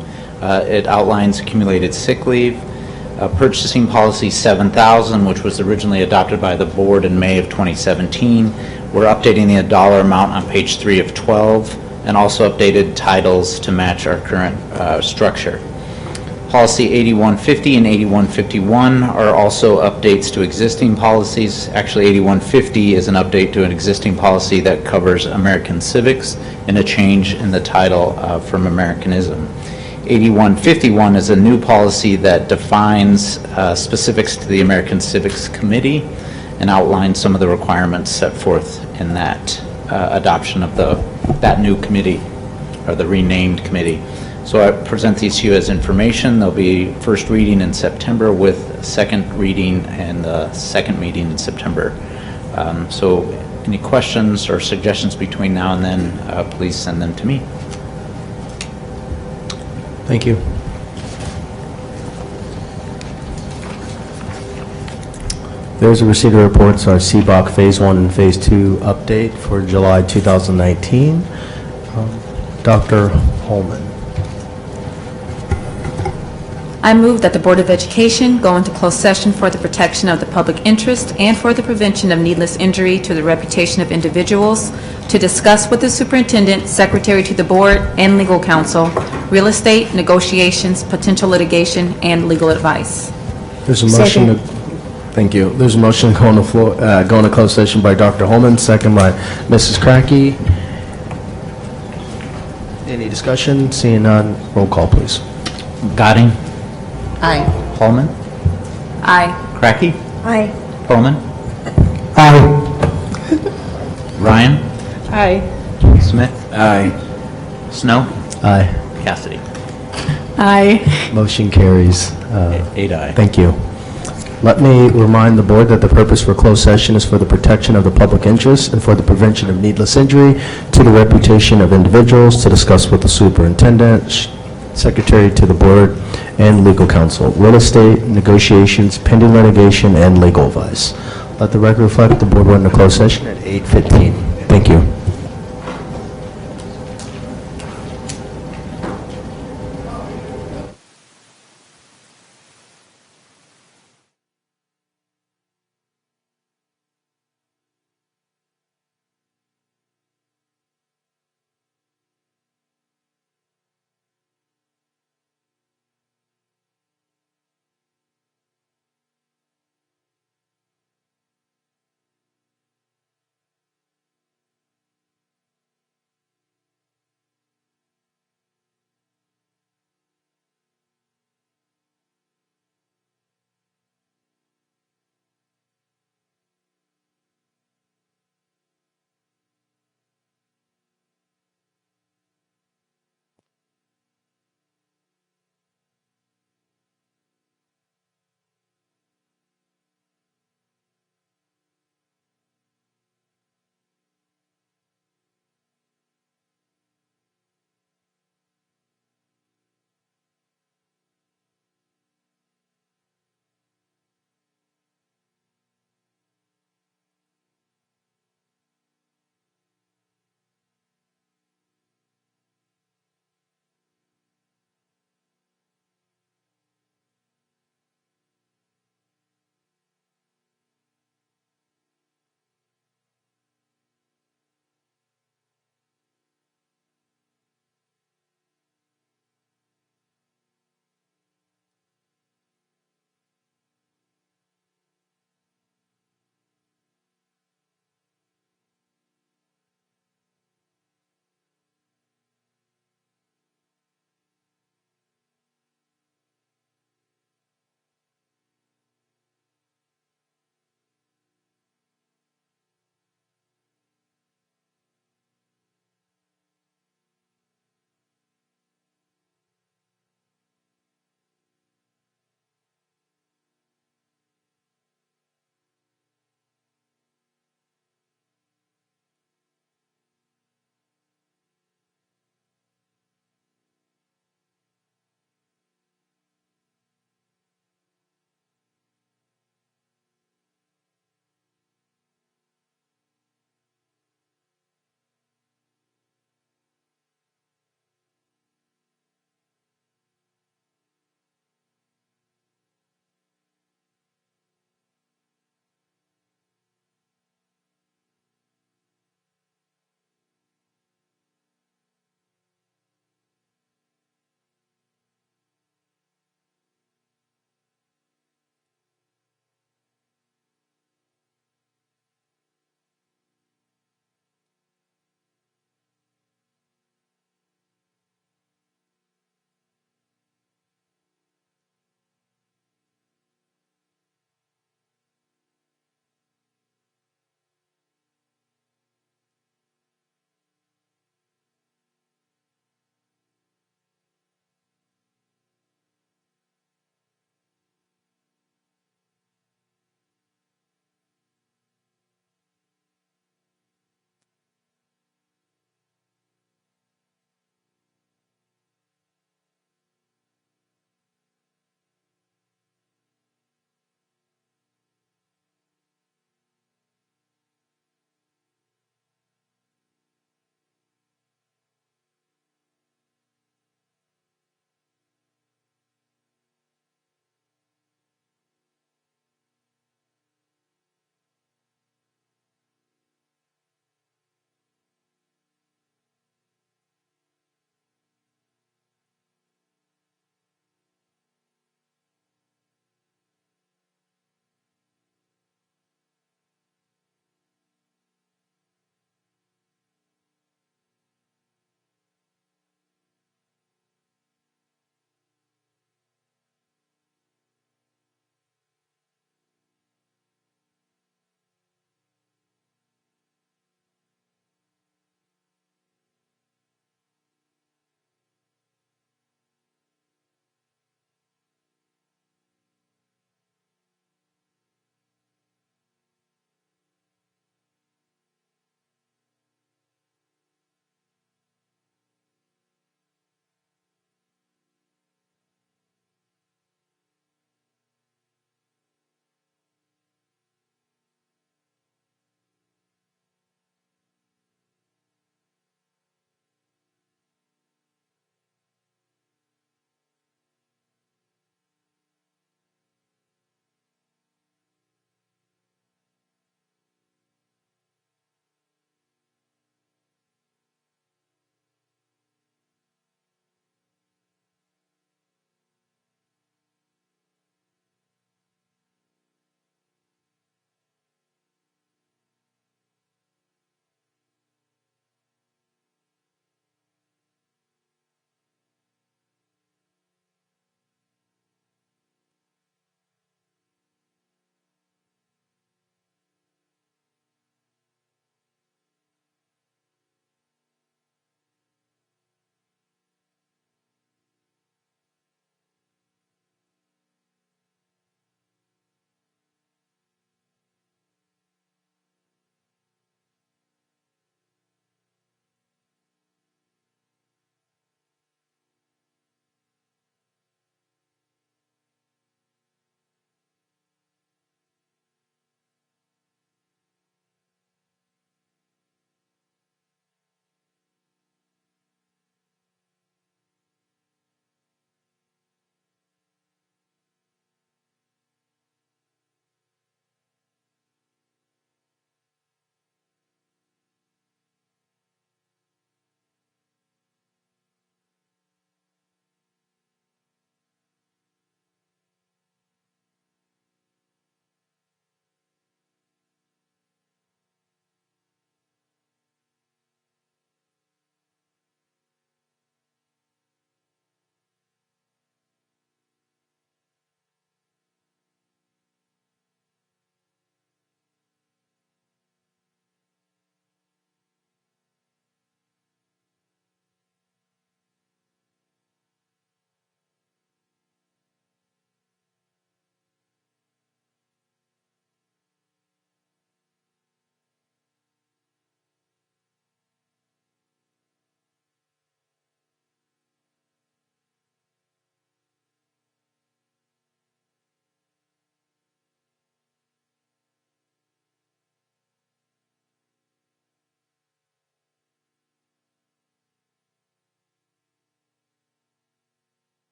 Speaker 3: It outlines accumulated sick leave. Purchasing policy 7000, which was originally adopted by the board in May of 2017. We're updating the dollar amount on page 3 of 12, and also updated titles to match our current structure. Policy 8150 and 8151 are also updates to existing policies. Actually, 8150 is an update to an existing policy that covers American civics and a change in the title from Americanism. 8151 is a new policy that defines specifics to the American Civics Committee and outlines some of the requirements set forth in that adoption of that new committee, or the renamed committee. So I present these to you as information. There'll be first reading in September with second reading and the second meeting in September. So any questions or suggestions between now and then, please send them to me.
Speaker 1: Thank you. There's a receipt of reports, our CBOC Phase 1 and Phase 2 update for July 2019. Dr. Holman.
Speaker 4: I move that the Board of Education go into closed session for the protection of the public interest and for the prevention of needless injury to the reputation of individuals, to discuss with the superintendent, secretary to the board, and legal counsel, real estate, negotiations, potential litigation, and legal advice.
Speaker 1: There's a motion to, thank you. There's a motion to go on the floor, go into closed session by Dr. Holman, second by Mrs. Crackey. Any discussion? Seeing none, roll call, please.
Speaker 3: Gadding?
Speaker 14: Aye.
Speaker 3: Holman?
Speaker 4: Aye.
Speaker 3: Crackey?
Speaker 2: Aye.
Speaker 3: Pullman?
Speaker 1: Aye.
Speaker 3: Ryan?
Speaker 4: Aye.
Speaker 3: Smith?
Speaker 13: Aye.
Speaker 3: Snow?
Speaker 1: Aye.
Speaker 3: Cassidy?
Speaker 4: Aye.
Speaker 1: Motion carries.
Speaker 3: 8 aye.
Speaker 1: Thank you. Let me remind the board that the purpose for closed session is for the protection of the public interest and for the prevention of needless injury to the reputation of individuals, to discuss with the superintendent, secretary to the board, and legal counsel, real estate, negotiations, pending litigation, and legal advice. Let the record reflect the board went into closed session at 8:15. Thank you.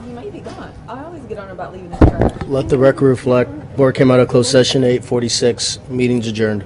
Speaker 7: He might be gone. I always get on about leaving his trash.
Speaker 1: Let the record reflect, board came out of closed session, 8:46, meeting's adjourned.